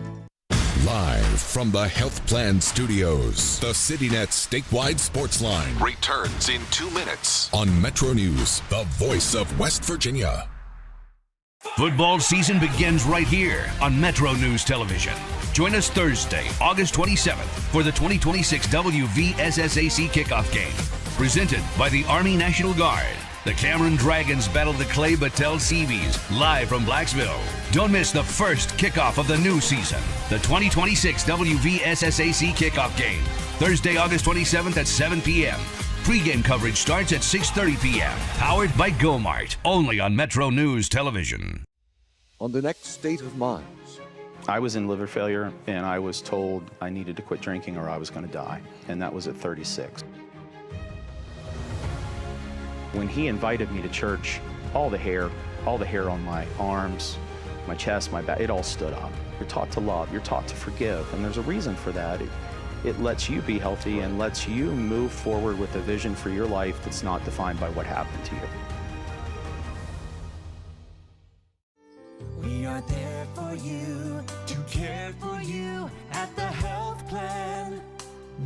Live from the Health Plan Studios, the CityNet statewide Sportsline returns in 2 minutes on Metro News, the voice of West Virginia. Football season begins right here on Metro News Television. Join us Thursday, August 27th for the 2026 WVSSAC kickoff game. Presented by the Army National Guard. The Cameron Dragons battle the Clay Battelle Seabees live from Blacksville. Don't miss the first kickoff of the new season, the 2026 WVSSAC kickoff game. Thursday, August 27th at 7 p.m. Pre-game coverage starts at 6:30 p.m. Powered by GoMart, only on Metro News Television. On the next State of Minds, I was in liver failure, and I was told I needed to quit drinking or I was going to die, and that was at 36. When he invited me to church, all the hair on my arms, my chest, my back, it all stood up. You're taught to love, you're taught to forgive, and there's a reason for that. It lets you be healthy and lets you move forward with a vision for your life that's not defined by what happened to you. We are there for you, to care for you at the Health Plan.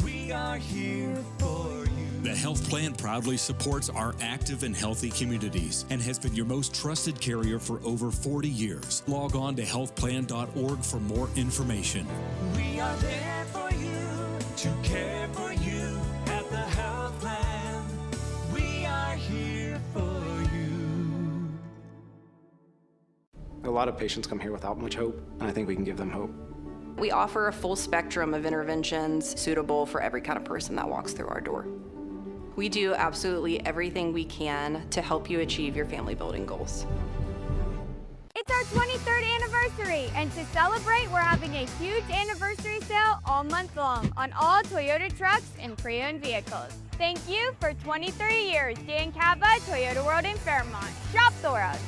We are here for you. The Health Plan proudly supports our active and healthy communities and has been your most trusted carrier for over 40 years. Log on to healthplan.org for more information. We are there for you, to care for you at the Health Plan. We are here for you. A lot of patients come here without much hope, and I think we can give them hope. We offer a full spectrum of interventions suitable for every kind of person that walks through our door. We do absolutely everything we can to help you achieve your family building goals. It's our 23rd anniversary, and to celebrate, we're having a huge anniversary sale all month long on all Toyota trucks and pre-owned vehicles. Thank you for 23 years, Dan Cabba, Toyota World in Fairmont. Shop the world.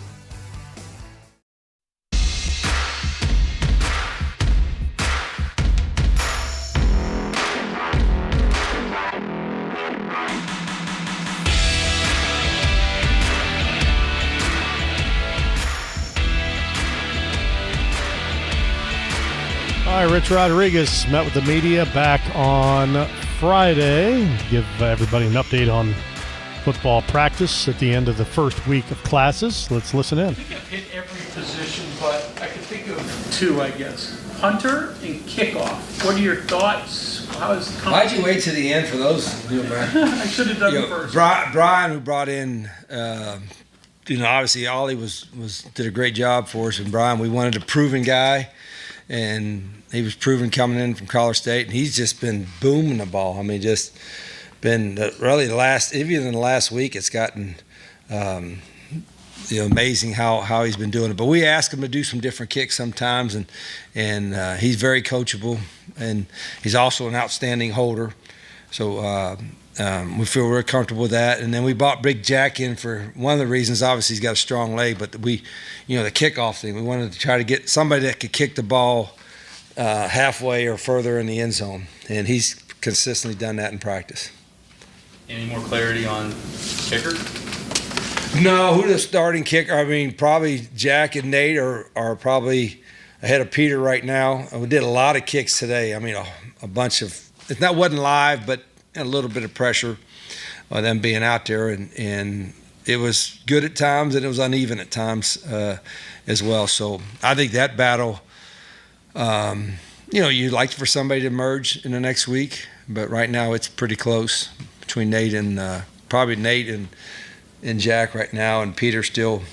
All right, Rich Rodriguez met with the media back on Friday. Give everybody an update on football practice at the end of the first week of classes. Let's listen in. I think I've hit every position, but I can think of two, I guess. Punter and kickoff. What are your thoughts? How is the Why'd you wait to the end for those, Brian? I should have done it first. Brian, who brought in, obviously Ollie did a great job for us, and Brian, we wanted a proven guy, and he was proven coming in from Colorado State, and he's just been booming the ball. I mean, just been really even in the last week, it's gotten amazing how he's been doing it. But we ask him to do some different kicks sometimes, and he's very coachable, and he's also an outstanding holder. So we feel real comfortable with that. And then we brought Big Jack in for one of the reasons. Obviously, he's got a strong leg, but the kickoff thing, we wanted to try to get somebody that could kick the ball halfway or further in the end zone, and he's consistently done that in practice. Any more clarity on kicker? No, who the starting kicker? I mean, probably Jack and Nate are probably ahead of Peter right now. We did a lot of kicks today. I mean, a bunch of – wasn't live, but a little bit of pressure on them being out there, and it was good at times and it was uneven at times as well. So I think that battle – you'd like for somebody to emerge in the next week, but right now it's pretty close between Nate and probably Nate and Jack right now, and Peter's still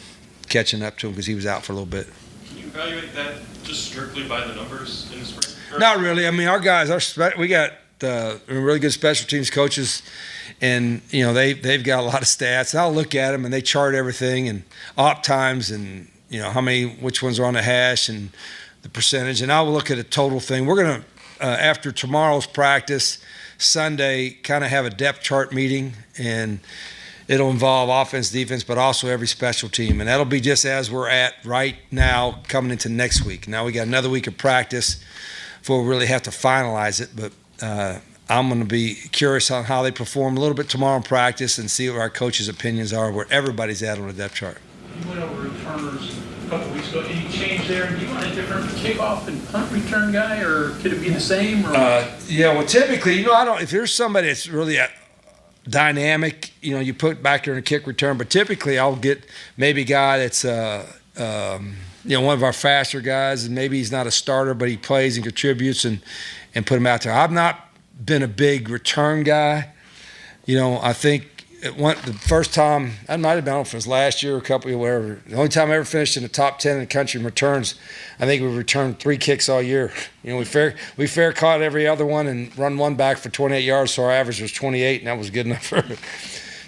catching up to him because he was out for a little bit. Can you evaluate that just strictly by the numbers in the spring? Not really. I mean, our guys, we got really good special teams coaches, and they've got a lot of stats. And I'll look at them and they chart everything and op times and which ones are on the hash and the percentage, and I'll look at a total thing. We're going to, after tomorrow's practice, Sunday, kind of have a depth chart meeting, and it'll involve offense, defense, but also every special team, and that'll be just as we're at right now coming into next week. Now we got another week of practice before we really have to finalize it, but I'm going to be curious on how they perform a little bit tomorrow in practice and see what our coaches' opinions are, where everybody's at on the depth chart. You went over returners a couple weeks ago. Any change there? Do you want a different kickoff and punt return guy, or could it be the same? Or? Well, typically, I don't. If there's somebody that's really dynamic, you put back there in a kick return. But typically, I'll get maybe a guy that's one of our faster guys, and maybe he's not a starter, but he plays and contributes, and put him out there. I've not been a big return guy. I think the first time, I might have been, I don't know if it was last year or a couple of whatever, the only time I ever finished in the top 10 in the country in returns, I think we returned 3 kicks all year. We fair caught every other one and run one back for 28 yards, so our average was 28, and that was good enough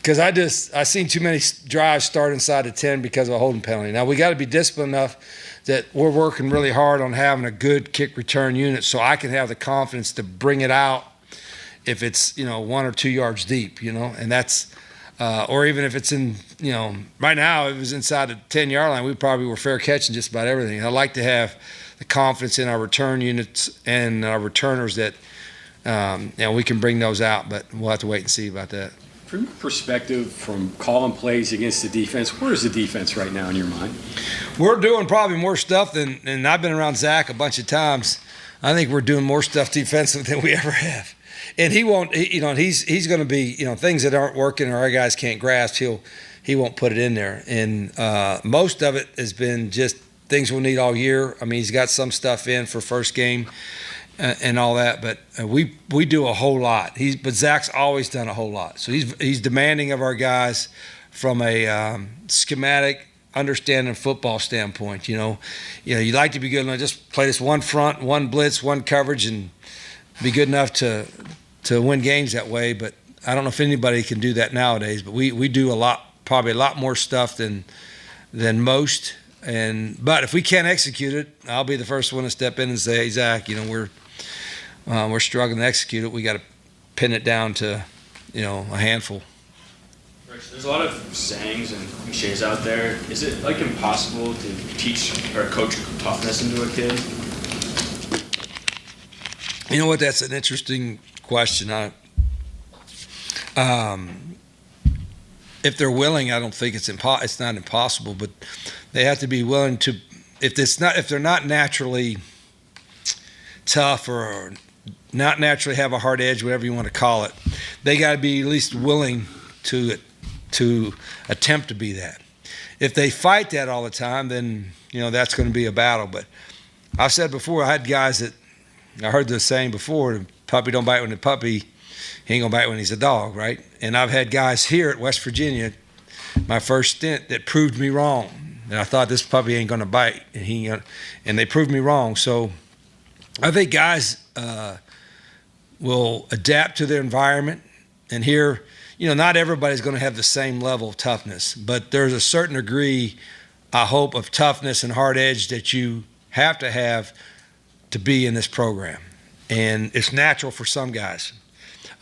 because I seen too many drives start inside the 10 because of a holding penalty. Now we got to be disciplined enough that we're working really hard on having a good kick return unit, so I can have the confidence to bring it out if it's 1 or 2 yards deep, and that's or even if it's in right now if it was inside the 10-yard line, we probably were fair catching just about everything. I like to have the confidence in our return units and our returners that we can bring those out, but we'll have to wait and see about that. From your perspective, from calling plays against the defense, where is the defense right now in your mind? We're doing probably more stuff and I've been around Zach a bunch of times. I think we're doing more stuff defensively than we ever have. And he won't, he's going to be, things that aren't working or our guys can't grasp, he won't put it in there. And most of it has been just things we'll need all year. I mean, he's got some stuff in for first game and all that, but we do a whole lot. But Zach's always done a whole lot. So he's demanding of our guys from a schematic, understanding football standpoint. You like to be good enough, just play this one front, one blitz, one coverage, and be good enough to win games that way. But I don't know if anybody can do that nowadays. But we do probably a lot more stuff than most. But if we can't execute it, I'll be the first one to step in and say, hey, Zach, we're struggling to execute it. We got to pin it down to a handful. Rich, there's a lot of sayings and cliches out there. Is it impossible to teach or coach toughness into a kid? You know what? That's an interesting question. If they're willing, I don't think it's not impossible, but they have to be willing to. If they're not naturally tough or not naturally have a hard edge, whatever you want to call it, they got to be at least willing to attempt to be that. If they fight that all the time, then that's going to be a battle. But I've said before, I had guys that I heard the saying before: the puppy don't bite when the puppy. He ain't gonna bite when he's a dog, right? And I've had guys here at West Virginia, my first stint, that proved me wrong. And I thought this puppy ain't gonna bite, and they proved me wrong. So I think guys will adapt to their environment. And here, not everybody's gonna have the same level of toughness, but there's a certain degree, I hope, of toughness and hard edge that you have to be in this program. And it's natural for some guys.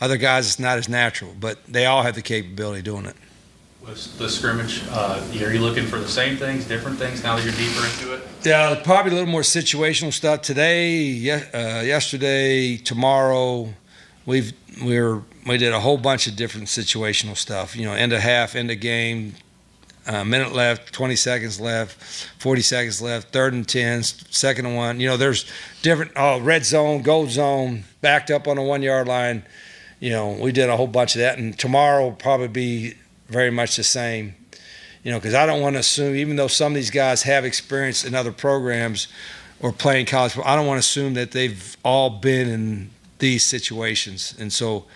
Other guys, it's not as natural, but they all have the capability of doing it. With the scrimmage, are you looking for the same things, different things now that you're deeper into it? Yeah, probably a little more situational stuff today, yesterday, tomorrow. We did a whole bunch of different situational stuff. End of half, end of game, minute left, 20 seconds left, 40 seconds left, 3rd and 10, 2nd and 1. There's different red zone, gold zone, backed up on the 1 yard line. We did a whole bunch of that, and tomorrow will probably be very much the same. Because I don't want to assume, even though some of these guys have experience in other programs or playing college, I don't want to assume that they've all been in these situations. And so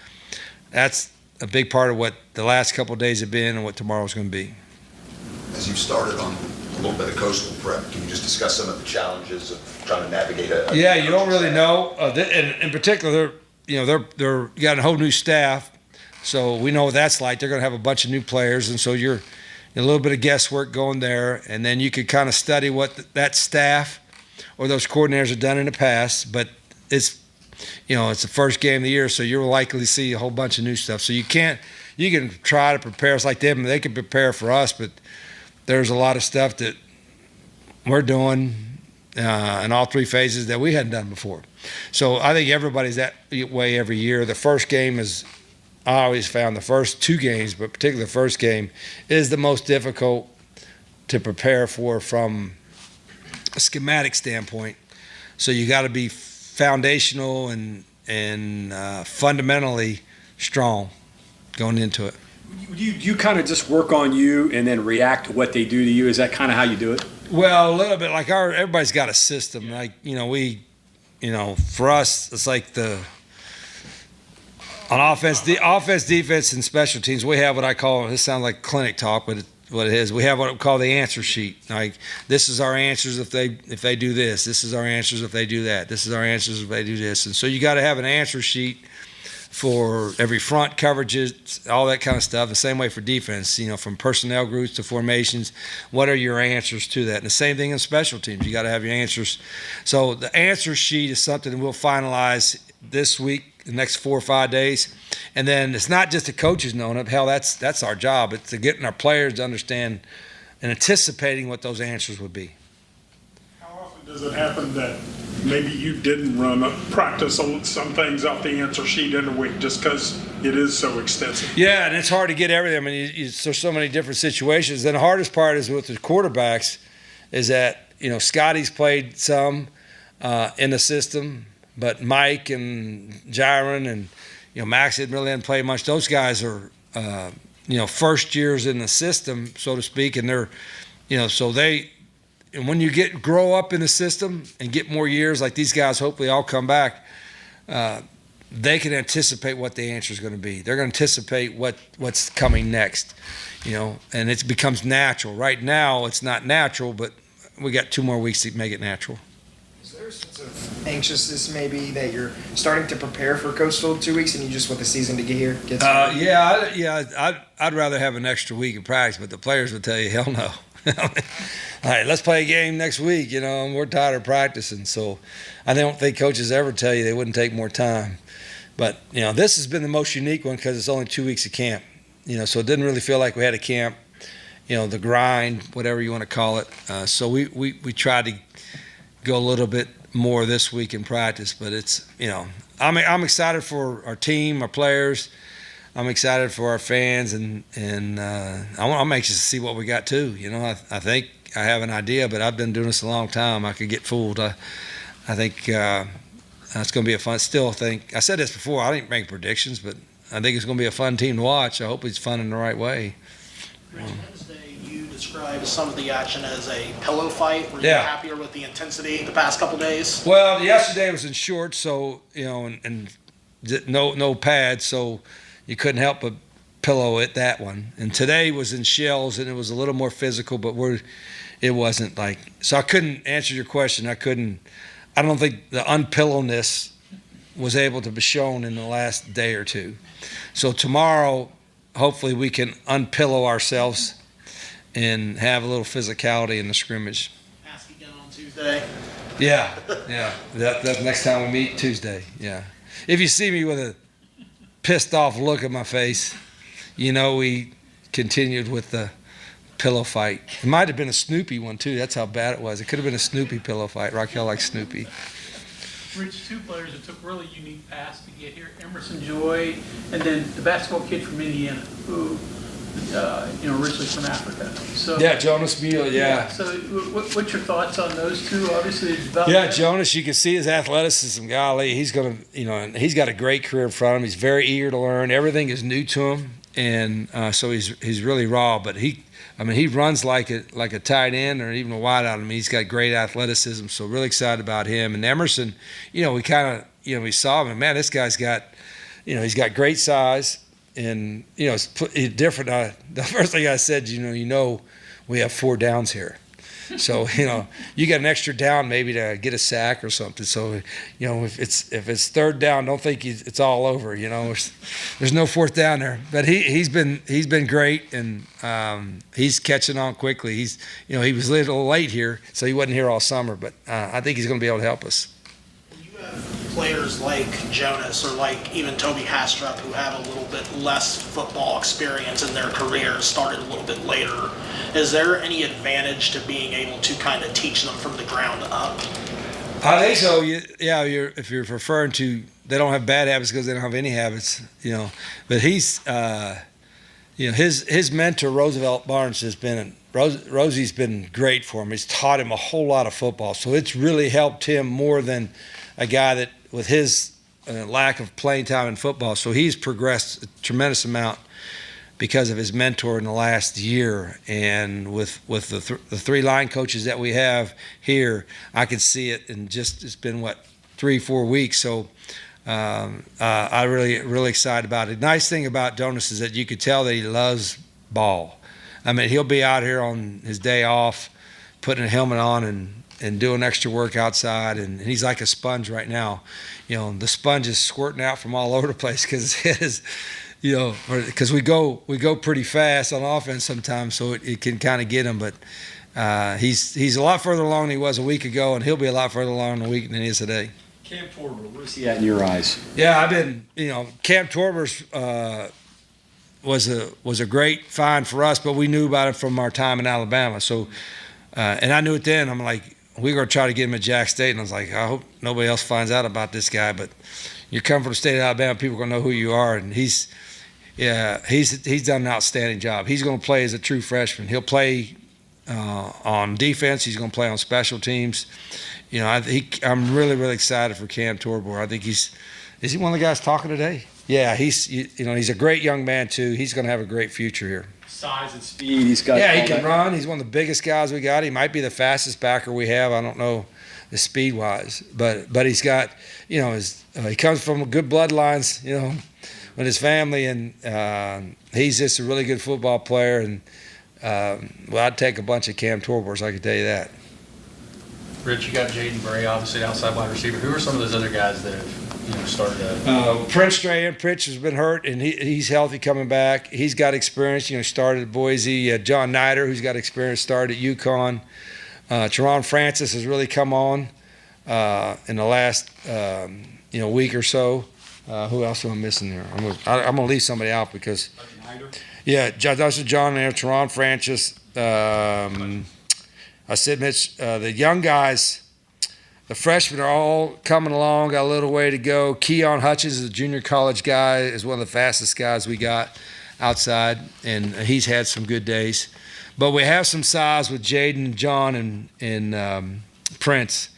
that's a big part of what the last couple of days have been and what tomorrow's going to be. As you've started on a little bit of coastal prep, can you just discuss some of the challenges of trying to navigate Yeah, you don't really know. In particular, they're got a whole new staff, so we know what that's like. They're going to have a bunch of new players, and so you're a little bit of guesswork going there, and then you could kind of study what that staff or those coordinators have done in the past. But it's the first game of the year, so you're likely to see a whole bunch of new stuff. So you can try to prepare us like them, and they can prepare for us, but there's a lot of stuff that we're doing in all three phases that we hadn't done before. So I think everybody's that way every year. The first game I always found the first 2 games, but particularly the first game, is the most difficult to prepare for from a schematic standpoint. So you got to be foundational and fundamentally strong going into it. You kind of just work on you and then react to what they do to you? Is that kind of how you do it? Well, a little bit. Like everybody's got a system. Like, for us, it's like on offense, defense, and special teams, we have what I call, this sounds like clinic talk, but what it is, we have what we call the answer sheet. Like, this is our answers if they do this. This is our answers if they do that. This is our answers if they do this. And so you got to have an answer sheet for every front coverages, all that kind of stuff. The same way for defense, from personnel groups to formations. What are your answers to that? And the same thing in special teams. You got to have your answers. So the answer sheet is something that we'll finalize this week, the next 4 or 5 days. And then it's not just the coaches knowing it. Hell, that's our job. It's to getting our players to understand and anticipating what those answers would be. How often does it happen that maybe you didn't practice on some things off the answer sheet in a week just because it is so extensive? Yeah, and it's hard to get everything. I mean, there's so many different situations. And the hardest part is with the quarterbacks is that, Scotty's played some in the system, but Mike and Jiren and, Max didn't really play much. Those guys are, first years in the system, so to speak, and they're, so they – and when you grow up in the system and get more years, like these guys hopefully all come back, they can anticipate what the answer is going to be. They're going to anticipate what's coming next, and it becomes natural. Right now, it's not natural, but we got 2 more weeks to make it natural. Is there a sense of anxiousness maybe that you're starting to prepare for Coastal 2 weeks and you just want the season to get here? I'd rather have an extra week of practice, but the players would tell you, hell no. All right, let's play a game next week, and we're tired of practicing. So I don't think coaches ever tell you they wouldn't take more time. But, this has been the most unique one because it's only 2 weeks of camp. So it didn't really feel like we had a camp, the grind, whatever you want to call it. So we tried to go a little bit more this week in practice. But it's, I'm excited for our team, our players. I'm excited for our fans, and I'm anxious to see what we got too. I think I have an idea, but I've been doing this a long time. I could get fooled. I think it's going to be a fun. Still think I said this before. I didn't make predictions, but I think it's going to be a fun team to watch. I hope it's fun in the right way. Wednesday, you described some of the action as a pillow fight. Were you happier with the intensity the past couple days? Well, yesterday was in shorts, so and no pads, so you couldn't help but pillow it, that one. And today was in shells, and it was a little more physical, but it wasn't like – so I couldn't answer your question. I don't think the unpillowness was able to be shown in the last day or two. So tomorrow, hopefully we can unpillow ourselves and have a little physicality in the scrimmage. Ask again on Tuesday. Yeah. That's next time we meet, Tuesday, yeah. If you see me with a pissed off look at my face, we continued with the pillow fight. It might have been a Snoopy one too. That's how bad it was. It could have been a Snoopy pillow fight. Raquel likes Snoopy. Rich, 2 players that took really unique paths to get here. Emerson Joy, and then the basketball kid from Indiana, who, originally from Africa. So yeah, Jonas Beal. Yeah. So what's your thoughts on those two? Obviously, Jonas. You can see his athleticism. Golly, he's gonna, he's got a great career in front of him. He's very eager to learn. Everything is new to him, and so he's really raw. But he runs like a tight end or even a wide out. He's got great athleticism. So really excited about him. And Emerson, we kind of, we saw him, and man, this guy's got, he's got great size. And, it's different. The first thing I said, we have 4 downs here. So, you got an extra down maybe to get a sack or something. So, if it's 3rd down, don't think it's all over. There's no 4th down there. But he's been great, and he's catching on quickly. He was a little late here, so he wasn't here all summer. But I think he's going to be able to help us. You have players like Jonas or like even Toby Hastrup who have a little bit less football experience in their career, started a little bit later. Is there any advantage to being able to kind of teach them from the ground up? I think so. If you're referring to they don't have bad habits because they don't have any habits, But he's, his mentor Roosevelt Barnes has been Rosie's been great for him. He's taught him a whole lot of football, so it's really helped him more than a guy that with his lack of playing time in football. So he's progressed a tremendous amount because of his mentor in the last year. And with the 3 line coaches that we have here, I could see it in it's been 3-4 weeks. So I really excited about it. The nice thing about Jonas is that you could tell that he loves ball. He'll be out here on his day off putting a helmet on and doing extra work outside, and he's like a sponge right now. The sponge is squirting out from all over the place because his head is, because we go pretty fast on offense sometimes, so it can kind of get him. But he's a lot further along than he was a week ago, and he'll be a lot further along in a week than he is today. Cam Torber, where's he at in your eyes? Yeah, I've been, Cam Torber's was a great find for us, but we knew about it from our time in Alabama. So, and I knew it then. I'm like, we're going to try to get him at Jack State. And I was like, I hope nobody else finds out about this guy. But you come from the state of Alabama, people are going to know who you are. And he's done an outstanding job. He's going to play as a true freshman. He'll play on defense. He's going to play on special teams. I'm really, really excited for Cam Torber. I think is he one of the guys talking today? Yeah, he's a great young man too. He's going to have a great future here. Size and speed, he's got. Yeah, he can run. He's one of the biggest guys we got. He might be the fastest backer we have. I don't know the speed wise, but he's got, he comes from good bloodlines, with his family, and he's just a really good football player. And I'd take a bunch of Cam Torbers, I can tell you that. Rich, you got Jaden Bray, obviously outside wide receiver. Who are some of those other guys that have started out? Prince Strahan. Prince has been hurt, and he's healthy coming back. He's got experience. Started at Boise. John Nider, who's got experience, started at UConn. Teron Francis has really come on in the last week or so. Who else am I missing there? I'm gonna leave somebody out because. That's John there. Teron Francis. I said, Mitch, the young guys, the freshmen are all coming along, got a little way to go. Keon Hutchins is a junior college guy, is one of the fastest guys we got outside, and he's had some good days. But we have some size with Jaden, John, and Prince,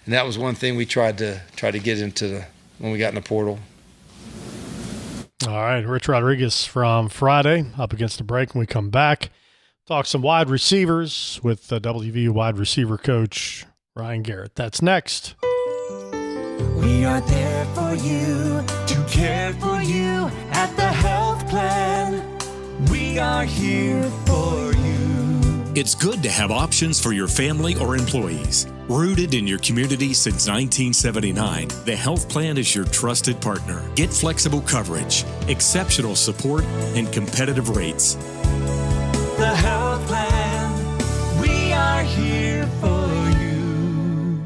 and that was one thing we tried to get into when we got in the portal. All right, Rich Rodriguez from Friday, up against the break when we come back. Talk some wide receivers with WVU wide receiver coach Ryan Garrett. That's next. We are there for you, to care for you at the health plan. We are here for you. It's good to have options for your family or employees. Rooted in your community since 1979, the health plan is your trusted partner. Get flexible coverage, exceptional support, and competitive rates. The health plan, we are here for you.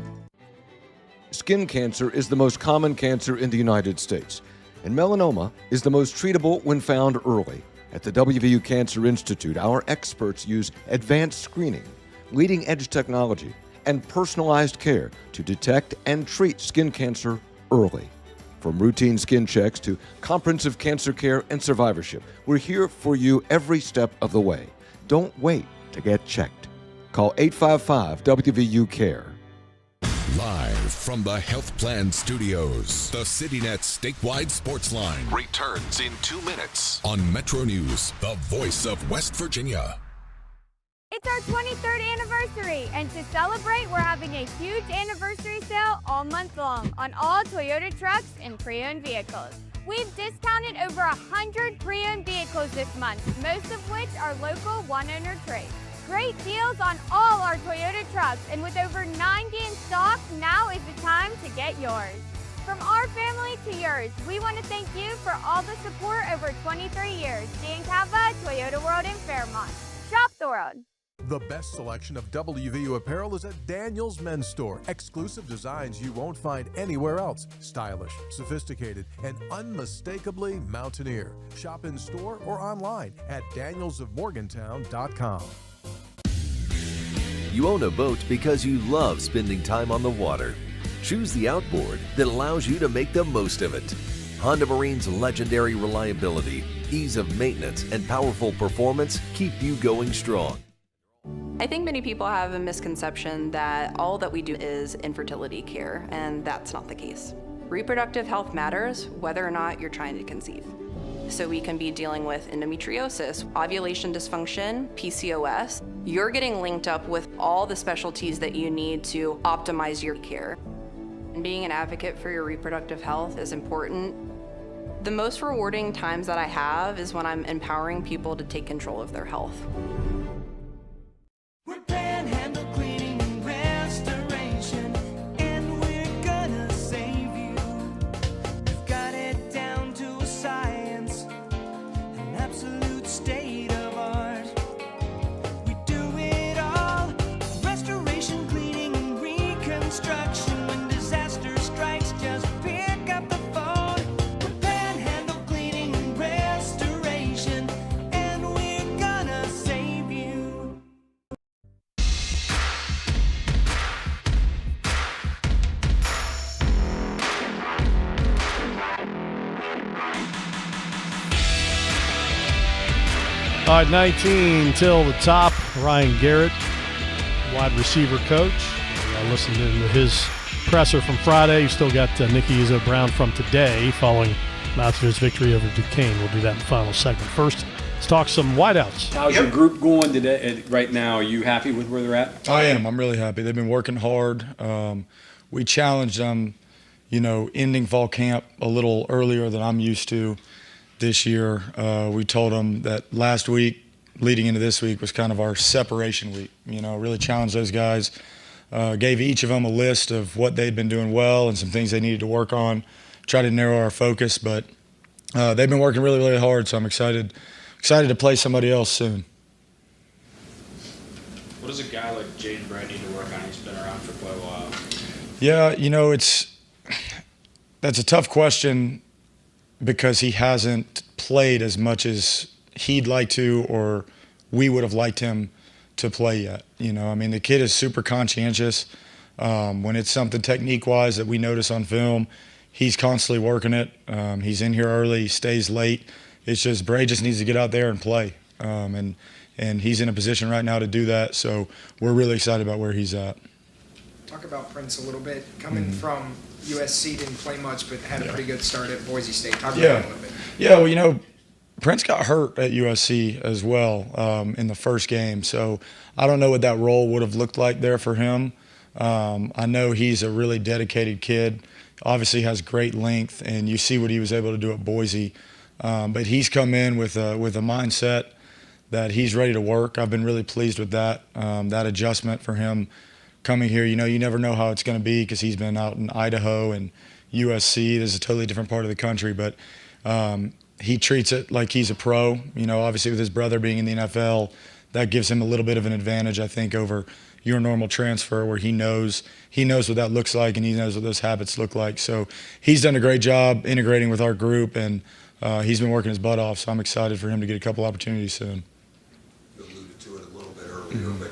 Skin cancer is the most common cancer in the United States, and melanoma is the most treatable when found early. At the WVU Cancer Institute, our experts use advanced screening, leading-edge technology, and personalized care to detect and treat skin cancer early. From routine skin checks to comprehensive cancer care and survivorship, we're here for you every step of the way. Don't wait to get checked. Call 855-WVU-CARE. Live from the Health Plan Studios, the CityNet statewide Sportsline returns in 2 minutes on Metro News, the voice of West Virginia. It's our 23rd anniversary, and to celebrate, we're having a huge anniversary sale all month long on all Toyota trucks and pre-owned vehicles. We've discounted over 100 pre-owned vehicles this month, most of which are local one-owner trades. Great deals on all our Toyota trucks, and with over 90 in stock, now is the time to get yours. From our family to yours, we want to thank you for all the support over 23 years. Dan Cava, Toyota World in Fairmont. Shop the world. The best selection of WVU apparel is at Daniel's Men's Store. Exclusive designs you won't find anywhere else. Stylish, sophisticated, and unmistakably mountaineer. Shop in store or online at danielsofmorgantown.com. You own a boat because you love spending time on the water. Choose the outboard that allows you to make the most of it. Honda Marine's legendary reliability, ease of maintenance, and powerful performance keep you going strong. I think many people have a misconception that all that we do is infertility care, and that's not the case. Reproductive health matters whether or not you're trying to conceive. So we can be dealing with endometriosis, ovulation dysfunction, PCOS. You're getting linked up with all the specialties that you need to optimize your care. And being an advocate for your reproductive health is important. The most rewarding times that I have is when I'm empowering people to take control of their health. We're Panhandle Cleaning. All right, 19 till the top. Ryan Garrett, wide receiver coach. I listened to his presser from Friday. You still got Nikki Izzo-Brown from today following Mountaineers' victory over Duquesne. We'll do that in the final segment. First, let's talk some wideouts. How's your group going today? Right now, are you happy with where they're at? I am. I'm really happy. They've been working hard. We challenged them, ending fall camp a little earlier than I'm used to this year. We told them that last week, leading into this week, was kind of our separation week. Really challenged those guys. Gave each of them a list of what they'd been doing well and some things they needed to work on. Try to narrow our focus, but they've been working really, really hard, so I'm excited to play somebody else soon. What does a guy like Jaden Bray need to work on? He's been around for quite a while. Yeah, that's a tough question because he hasn't played as much as he'd like to or we would have liked him to play yet. The kid is super conscientious. When it's something technique-wise that we notice on film, he's constantly working it. He's in here early, he stays late. It's just Bray just needs to get out there and play. And he's in a position right now to do that, so we're really excited about where he's at. Talk about Prince a little bit. Coming from USC, didn't play much, but had a pretty good start at Boise State. Talk about him a little bit. Yeah, well, Prince got hurt at USC as well in the first game, so I don't know what that role would have looked like there for him. I know he's a really dedicated kid, obviously has great length, and you see what he was able to do at Boise. But he's come in with a mindset that he's ready to work. I've been really pleased with that adjustment for him coming here. You never know how it's going to be because he's been out in Idaho and USC. This is a totally different part of the country, but he treats it like he's a pro. Obviously with his brother being in the NFL, that gives him a little bit of an advantage, I think, over your normal transfer where he knows what that looks like and he knows what those habits look like. So he's done a great job integrating with our group, and he's been working his butt off, so I'm excited for him to get a couple opportunities soon. You alluded to it a little bit earlier, but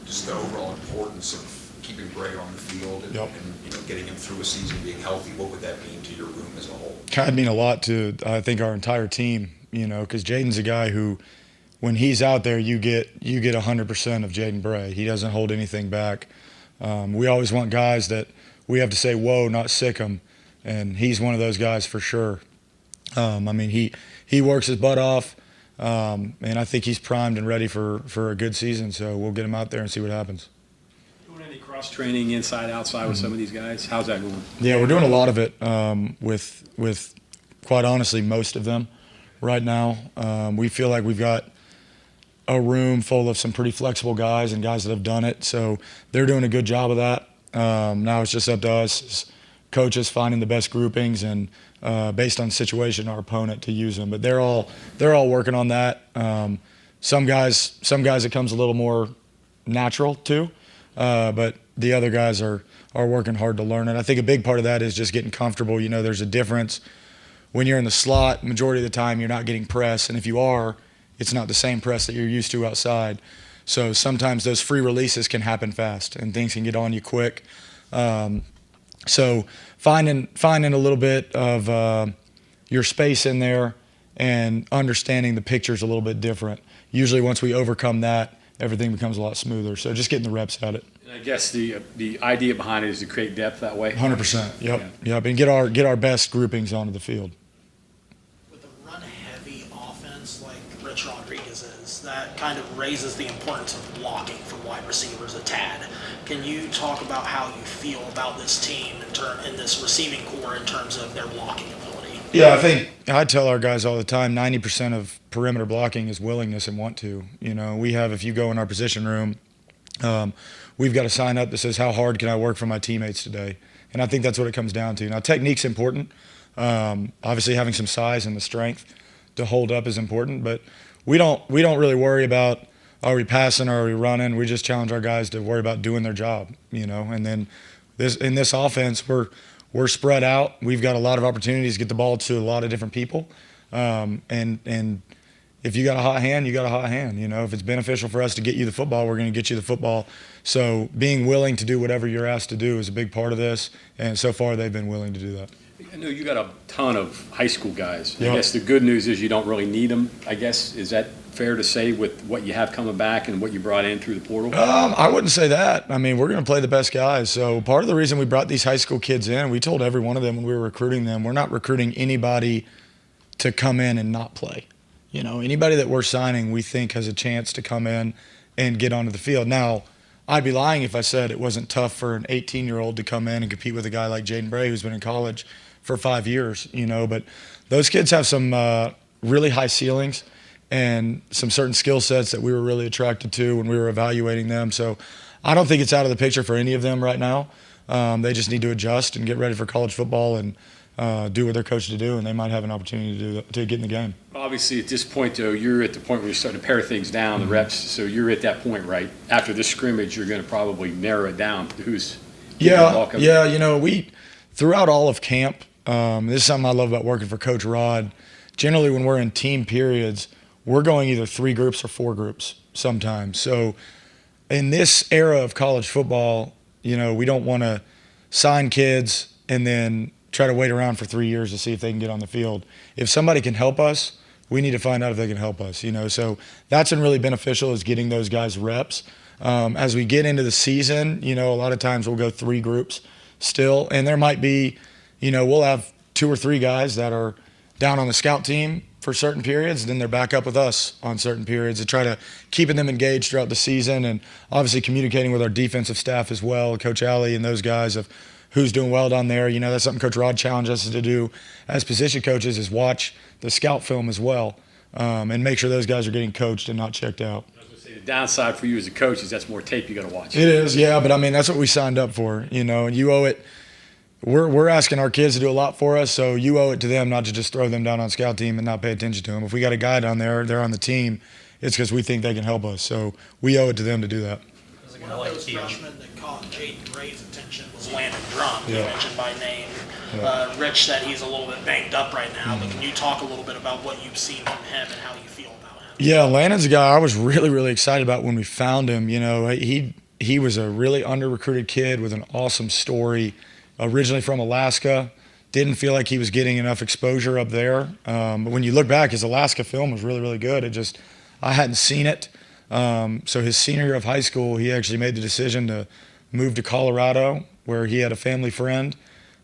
just the overall importance of keeping Bray on the field and getting him through a season, being healthy, what would that mean to your room as a whole? Kind of mean a lot to, I think, our entire team, because Jaden's a guy who, when he's out there, you get 100% of Jaden Bray. He doesn't hold anything back. We always want guys that we have to say, whoa, not sick 'em, and he's one of those guys for sure. He works his butt off, and I think he's primed and ready for a good season, so we'll get him out there and see what happens. Doing any cross-training inside, outside with some of these guys? How's that going? Yeah, we're doing a lot of it with quite honestly, most of them right now. We feel like we've got a room full of some pretty flexible guys and guys that have done it, so they're doing a good job of that. Now it's just up to us as coaches finding the best groupings and based on the situation, our opponent, to use them. But they're all working on that. Some guys it comes a little more natural too, but the other guys are working hard to learn it. I think a big part of that is just getting comfortable. There's a difference when you're in the slot. Majority of the time, you're not getting press, and if you are, it's not the same press that you're used to outside. So sometimes those free releases can happen fast, and things can get on you quick. So finding a little bit of your space in there and understanding the picture's a little bit different. Usually once we overcome that, everything becomes a lot smoother. So just getting the reps at it. And I guess the idea behind it is to create depth that way? 100%. Yep. And get our best groupings onto the field. With a run-heavy offense like Rich Rodriguez is, that kind of raises the importance of blocking for wide receivers a tad. Can you talk about how you feel about this team in this receiving core in terms of their blocking ability? Yeah, I think I tell our guys all the time, 90% of perimeter blocking is willingness and want to. We have, if you go in our position room, we've got a sign up that says, how hard can I work for my teammates today? And I think that's what it comes down to. Now, technique's important. Obviously, having some size and the strength to hold up is important, but we don't really worry about, are we passing or are we running? We just challenge our guys to worry about doing their job, And then in this offense, we're spread out. We've got a lot of opportunities to get the ball to a lot of different people. And if you got a hot hand, you got a hot hand. If it's beneficial for us to get you the football, we're going to get you the football. So being willing to do whatever you're asked to do is a big part of this. And so far, they've been willing to do that. I know you got a ton of high school guys. Yep. I guess the good news is you don't really need them. I guess is that fair to say with what you have coming back and what you brought in through the portal? I wouldn't say that. I mean, we're going to play the best guys. So part of the reason we brought these high school kids in, we told every one of them when we were recruiting them, we're not recruiting anybody to come in and not play. You know, anybody that we're signing, we think has a chance to come in and get onto the field. Now, I'd be lying if I said it wasn't tough for an 18-year-old to come in and compete with a guy like Jaden Bray, who's been in college for 5 years, you know. But those kids have some really high ceilings and some certain skill sets that we were really attracted to when we were evaluating them. So I don't think it's out of the picture for any of them right now. They just need to adjust and get ready for college football and do what they're coached to do, and they might have an opportunity to get in the game. Obviously, at this point, though, you're at the point where you're starting to pare things down, the reps. So you're at that point, right? After this scrimmage, you're going to probably narrow it down to who's Yeah, you know, we throughout all of camp, this is something I love about working for Coach Rod. Generally, when we're in team periods, we're going either 3 groups or 4 groups sometimes. So in this era of college football, you know, we don't want to sign kids and then try to wait around for 3 years to see if they can get on the field. If somebody can help us, we need to find out if they can help us, you know. So that's been really beneficial, is getting those guys reps. As we get into the season, you know, a lot of times we'll go 3 groups still, and there might be, you know, we'll have 2 or 3 guys that are down on the scout team for certain periods, then they're back up with us on certain periods to try to keeping them engaged throughout the season, and obviously communicating with our defensive staff as well, Coach Alley and those guys, of who's doing well down there. You know, that's something Coach Rod challenged us to do as position coaches, is watch the scout film as well, and make sure those guys are getting coached and not checked out. I was going to say, the downside for you as a coach is that's more tape you got to watch. It is, yeah, but I mean, that's what we signed up for, you know, and you owe it. We're asking our kids to do a lot for us, so you owe it to them not to just throw them down on scout team and not pay attention to them. If we got a guy down there, they're on the team, it's because we think they can help us. So we owe it to them to do that. One of those freshmen that caught Jaden Bray's attention was Landon Drum, you Yeah. mentioned by name. Yeah. Rich said he's a little bit banged up right now, but can you talk a little bit about what you've seen from him and how you feel about him? Yeah, Landon's a guy I was really, really excited about when we found him. You know, he was a really under-recruited kid with an awesome story. Originally from Alaska, didn't feel like he was getting enough exposure up there. But when you look back, his Alaska film was really, really good. I hadn't seen it. So his senior year of high school, he actually made the decision to move to Colorado, where he had a family friend,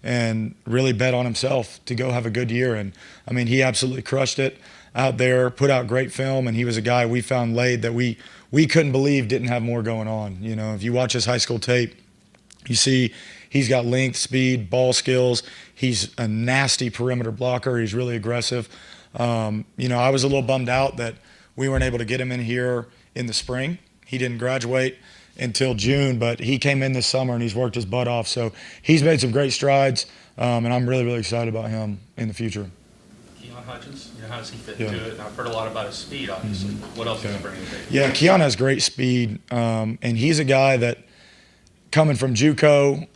and really bet on himself to go have a good year. And I mean, he absolutely crushed it out there, put out great film, and he was a guy we found late that we couldn't believe didn't have more going on. You know, if you watch his high school tape, you see he's got length, speed, ball skills. He's a nasty perimeter blocker. He's really aggressive. You know, I was a little bummed out that we weren't able to get him in here in the spring. He didn't graduate until June, but he came in this summer and he's worked his butt off. So he's made some great strides, and I'm really, really excited about him in the future. Keon Hutchins, you know, how does he fit Yeah. into it? And I've heard a lot about his speed, obviously. What else does he bring to the table? Yeah, Keon has great speed, and he's a guy that, coming from JUCO,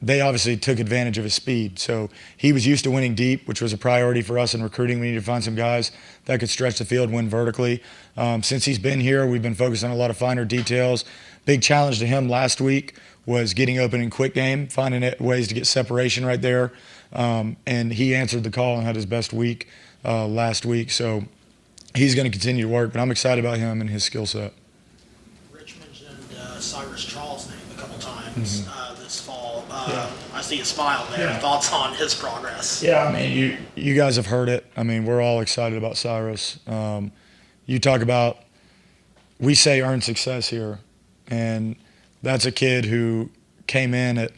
they obviously took advantage of his speed. So he was used to winning deep, which was a priority for us in recruiting. We needed to find some guys that could stretch the field, win vertically. Since he's been here, we've been focused on a lot of finer details. Big challenge to him last week was getting open in quick game, finding ways to get separation right there. And he answered the call and had his best week last week. So he's going to continue to work, but I'm excited about him and his skill set. Rich mentioned Cyrus Charles' name a couple times this fall. I see a smile there. Yeah. Thoughts on his progress? Yeah, I mean, you guys have heard it. I mean, we're all excited about Cyrus. You talk about, we say earned success here, and that's a kid who came in at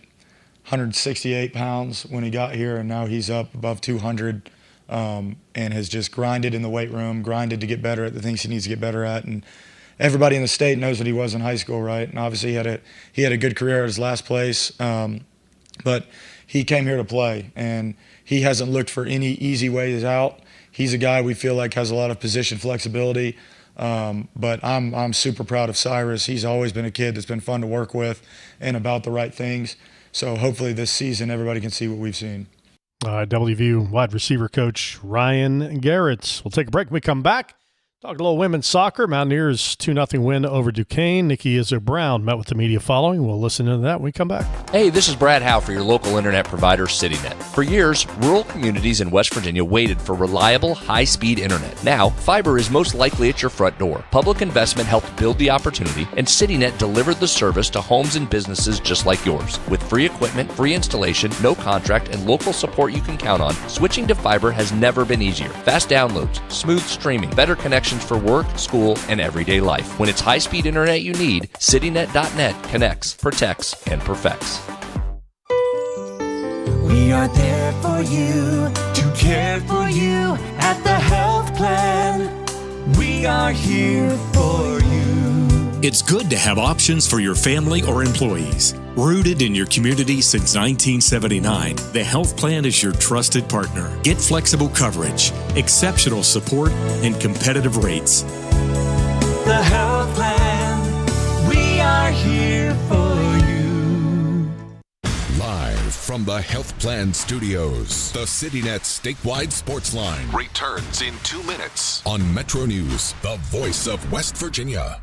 168 pounds when he got here, and now he's up above 200, and has just grinded in the weight room, grinded to get better at the things he needs to get better at. And everybody in the state knows what he was in high school, right? And obviously he had a good career at his last place, but he came here to play, and he hasn't looked for any easy ways out. He's a guy we feel like has a lot of position flexibility, but I'm super proud of Cyrus. He's always been a kid that's been fun to work with and about the right things. So hopefully this season everybody can see what we've seen. WVU wide receiver coach Ryan Garrett. We'll take a break when we come back. Talk a little women's soccer. Mountaineers 2-0 win over Duquesne. Nikki Izzo-Brown met with the media following. We'll listen to that when we come back. Hey, this is Brad Howe for your local internet provider, CityNet. For years, rural communities in West Virginia waited for reliable, high-speed internet. Now, fiber is most likely at your front door. Public investment helped build the opportunity, and CityNet delivered the service to homes and businesses just like yours. With free equipment, free installation, no contract, and local support you can count on, switching to fiber has never been easier. Fast downloads, smooth streaming, better connections for work, school, and everyday life. When it's high-speed internet you need, CityNet.net connects, protects, and perfects. We are there for you, to care for you at the health plan. We are here for you. It's good to have options for your family or employees. Rooted in your community since 1979, the health plan is your trusted partner. Get flexible coverage, exceptional support, and competitive rates. The health plan, we are here for you. Live from the Health Plan Studios, the CityNet statewide Sportsline returns in 2 minutes on Metro News, the voice of West Virginia.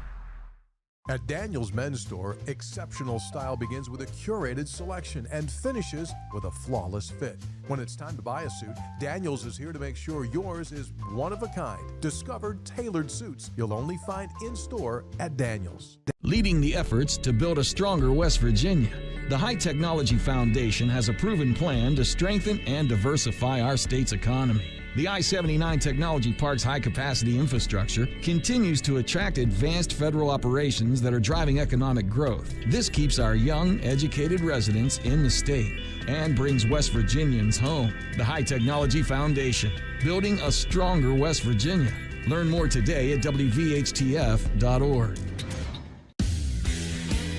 At Daniels Men's Store, exceptional style begins with a curated selection and finishes with a flawless fit. When it's time to buy a suit, Daniels is here to make sure yours is one of a kind. Discovered tailored suits you'll only find in-store at Daniels. Leading the efforts to build a stronger West Virginia, the High Technology Foundation has a proven plan to strengthen and diversify our state's economy. The I-79 Technology Park's high-capacity infrastructure continues to attract advanced federal operations that are driving economic growth. This keeps our young, educated residents in the state and brings West Virginians home. The High Technology Foundation, building a stronger West Virginia. Learn more today at WVHTF.org.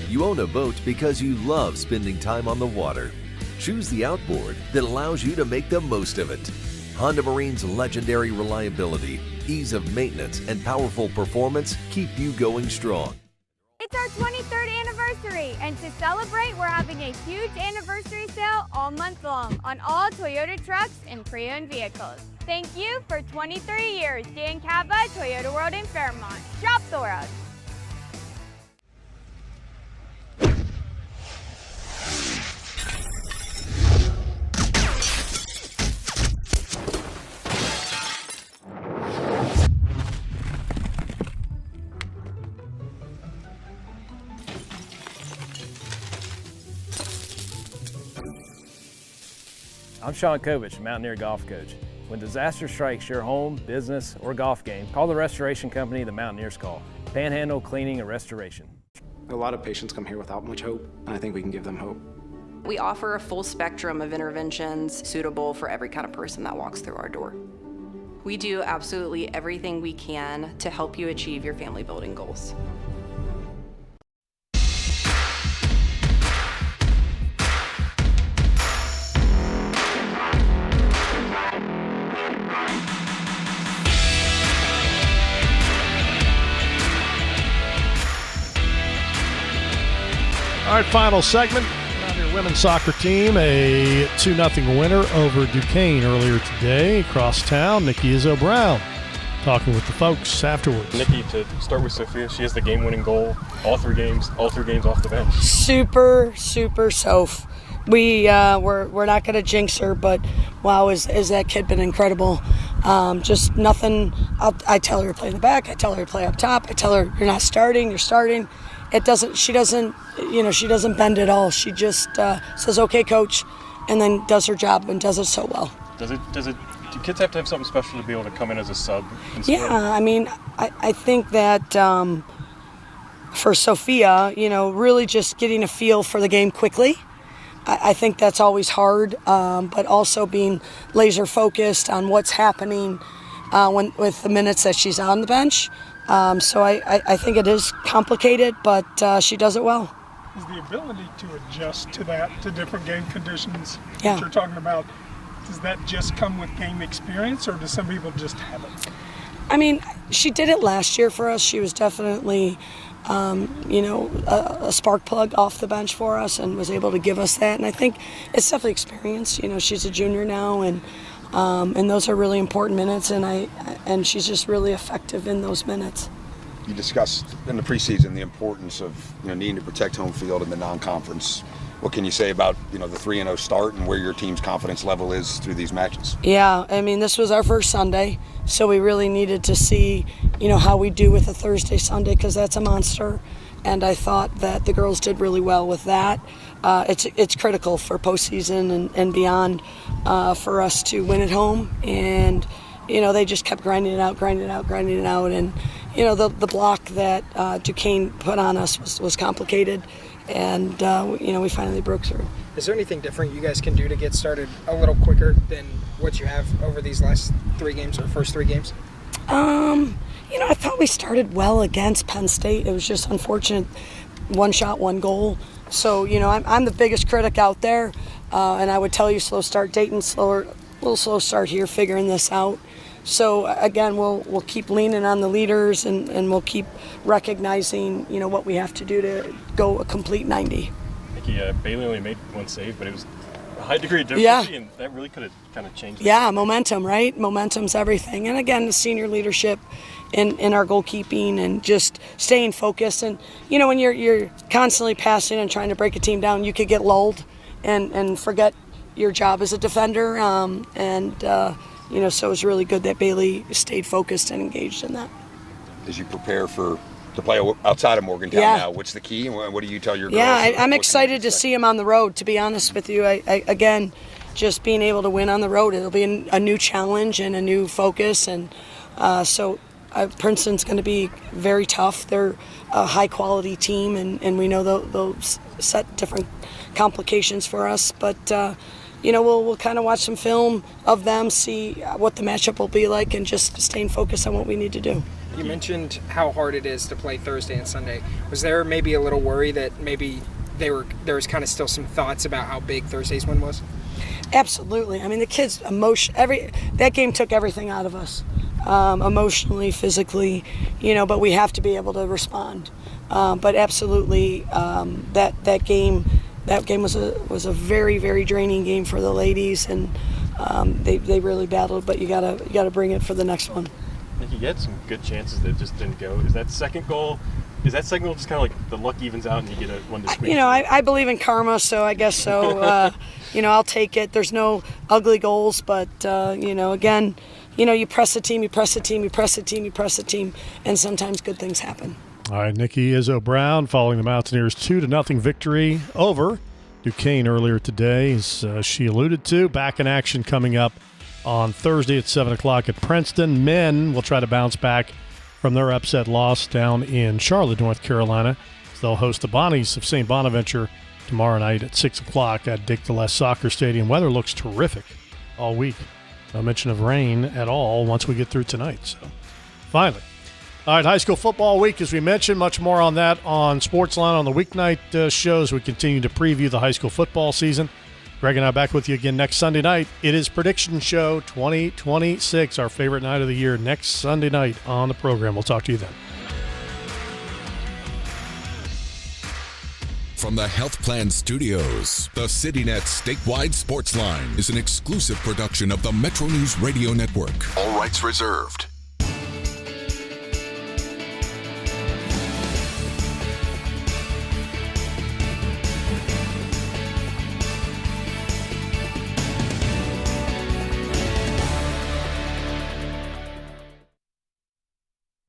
You own a boat because you love spending time on the water. Choose the outboard that allows you to make the most of it. Honda Marine's legendary reliability, ease of maintenance, and powerful performance keep you going strong. It's our 23rd anniversary, and to celebrate, we're having a huge anniversary sale all month long on all Toyota trucks and pre-owned vehicles. Thank you for 23 years, Dan Cava, Toyota World in Fairmont. Shop the world. I'm Sean Kovich, Mountaineer Golf Coach. When disaster strikes your home, business, or golf game, call the restoration company the Mountaineers call. Panhandle Cleaning and Restoration. A lot of patients come here without much hope, and I think we can give them hope. We offer a full spectrum of interventions suitable for every kind of person that walks through our door. We do absolutely everything we can to help you achieve your family building goals. All right, final segment. Mountaineer women's soccer team, a 2-0 winner over Duquesne earlier today across town. Nikki Izzo-Brown talking with the folks afterwards. Nikki, to start with Sophia, she has the game-winning goal all three games off the bench. Super Soph. We're not going to jinx her, but wow, is that kid been incredible. Just nothing. I tell her to play in the back. I tell her to play up top. I tell her, you're not starting, you're starting. She doesn't bend at all. She just says, okay, coach, and then does her job and does it so well. Do kids have to have something special to be able to come in as a sub? Yeah, I mean, I think that for Sophia, really just getting a feel for the game quickly. I think that's always hard, but also being laser focused on what's happening with the minutes that she's on the bench. So I think it is complicated, but she does it well. Is the ability to adjust to different game conditions Yeah. that you're talking about, does that just come with game experience, or do some people just have it? I mean, she did it last year for us. She was definitely, a spark plug off the bench for us and was able to give us that. And I think it's definitely experience. She's a junior now, and And those are really important minutes, and she's just really effective in those minutes. You discussed in the preseason the importance of needing to protect home field in the non-conference. What can you say about the 3-0 start and where your team's confidence level is through these matches? Yeah, I mean, this was our first Sunday, so we really needed to see how we do with a Thursday Sunday, because that's a monster. And I thought that the girls did really well with that. It's critical for postseason and beyond for us to win at home, and they just kept grinding it out, and the block that Duquesne put on us was complicated, and we finally broke through. Is there anything different you guys can do to get started a little quicker than what you have over these last 3 games or first 3 games? I thought we started well against Penn State. It was just unfortunate, 1 shot, 1 goal. So, I'm the biggest critic out there, and I would tell you slow start Dayton, little slow start here, figuring this out. So again, we'll keep leaning on the leaders, and we'll keep recognizing what we have to do to go a complete 90. I think Bailey only made 1 save, but it was a high degree of difficulty, and that really could have kind of changed. Yeah, momentum, right? Momentum's everything. And again, the senior leadership in our goalkeeping and just staying focused. And when you're constantly passing and trying to break a team down, you could get lulled and forget your job as a defender. So it was really good that Bailey stayed focused and engaged in that. As you prepare to play outside of Morgantown now, what's the key, and what do you tell your girls? Yeah, I'm excited to see them on the road, to be honest with you. Again, just being able to win on the road, it'll be a new challenge and a new focus. And so Princeton's going to be very tough. They're a high-quality team, and we know they'll set different complications for us. But we'll kind of watch some film of them, see what the matchup will be like, and just staying focused on what we need to do. You mentioned how hard it is to play Thursday and Sunday. Was there maybe a little worry that maybe there was kind of still some thoughts about how big Thursday's win was? Absolutely. I mean, the kids' that game took everything out of us, emotionally, physically, but we have to be able to respond. But absolutely, that game was a very, very draining game for the ladies, and they really battled. But you gotta bring it for the next one. I think you had some good chances that just didn't go. Is that second goal just kind of like the luck evens out and you get one to squeeze? I believe in karma, so I guess so. I'll take it. There's no ugly goals, but again, you press a team, and sometimes good things happen. All right, Nikki Izzo Brown following the Mountaineers' 2-0 victory over Duquesne earlier today, as she alluded to. Back in action coming up on Thursday at 7 o'clock at Princeton. Men will try to bounce back from their upset loss down in Charlotte, North Carolina. So they'll host the Bonnies of St. Bonaventure tomorrow night at 6 o'clock at Dick DeLess Soccer Stadium. Weather looks terrific all week. No mention of rain at all once we get through tonight. So finally. All right, high school football week, as we mentioned, much more on that on Sportsline on the weeknight shows. We continue to preview the high school football season. Greg and I back with you again next Sunday night. It is Prediction Show 2026, our favorite night of the year, next Sunday night on the program. We'll talk to you then. From the Health Plan Studios, the CityNet statewide Sportsline is an exclusive production of the Metro News Radio Network. All rights reserved.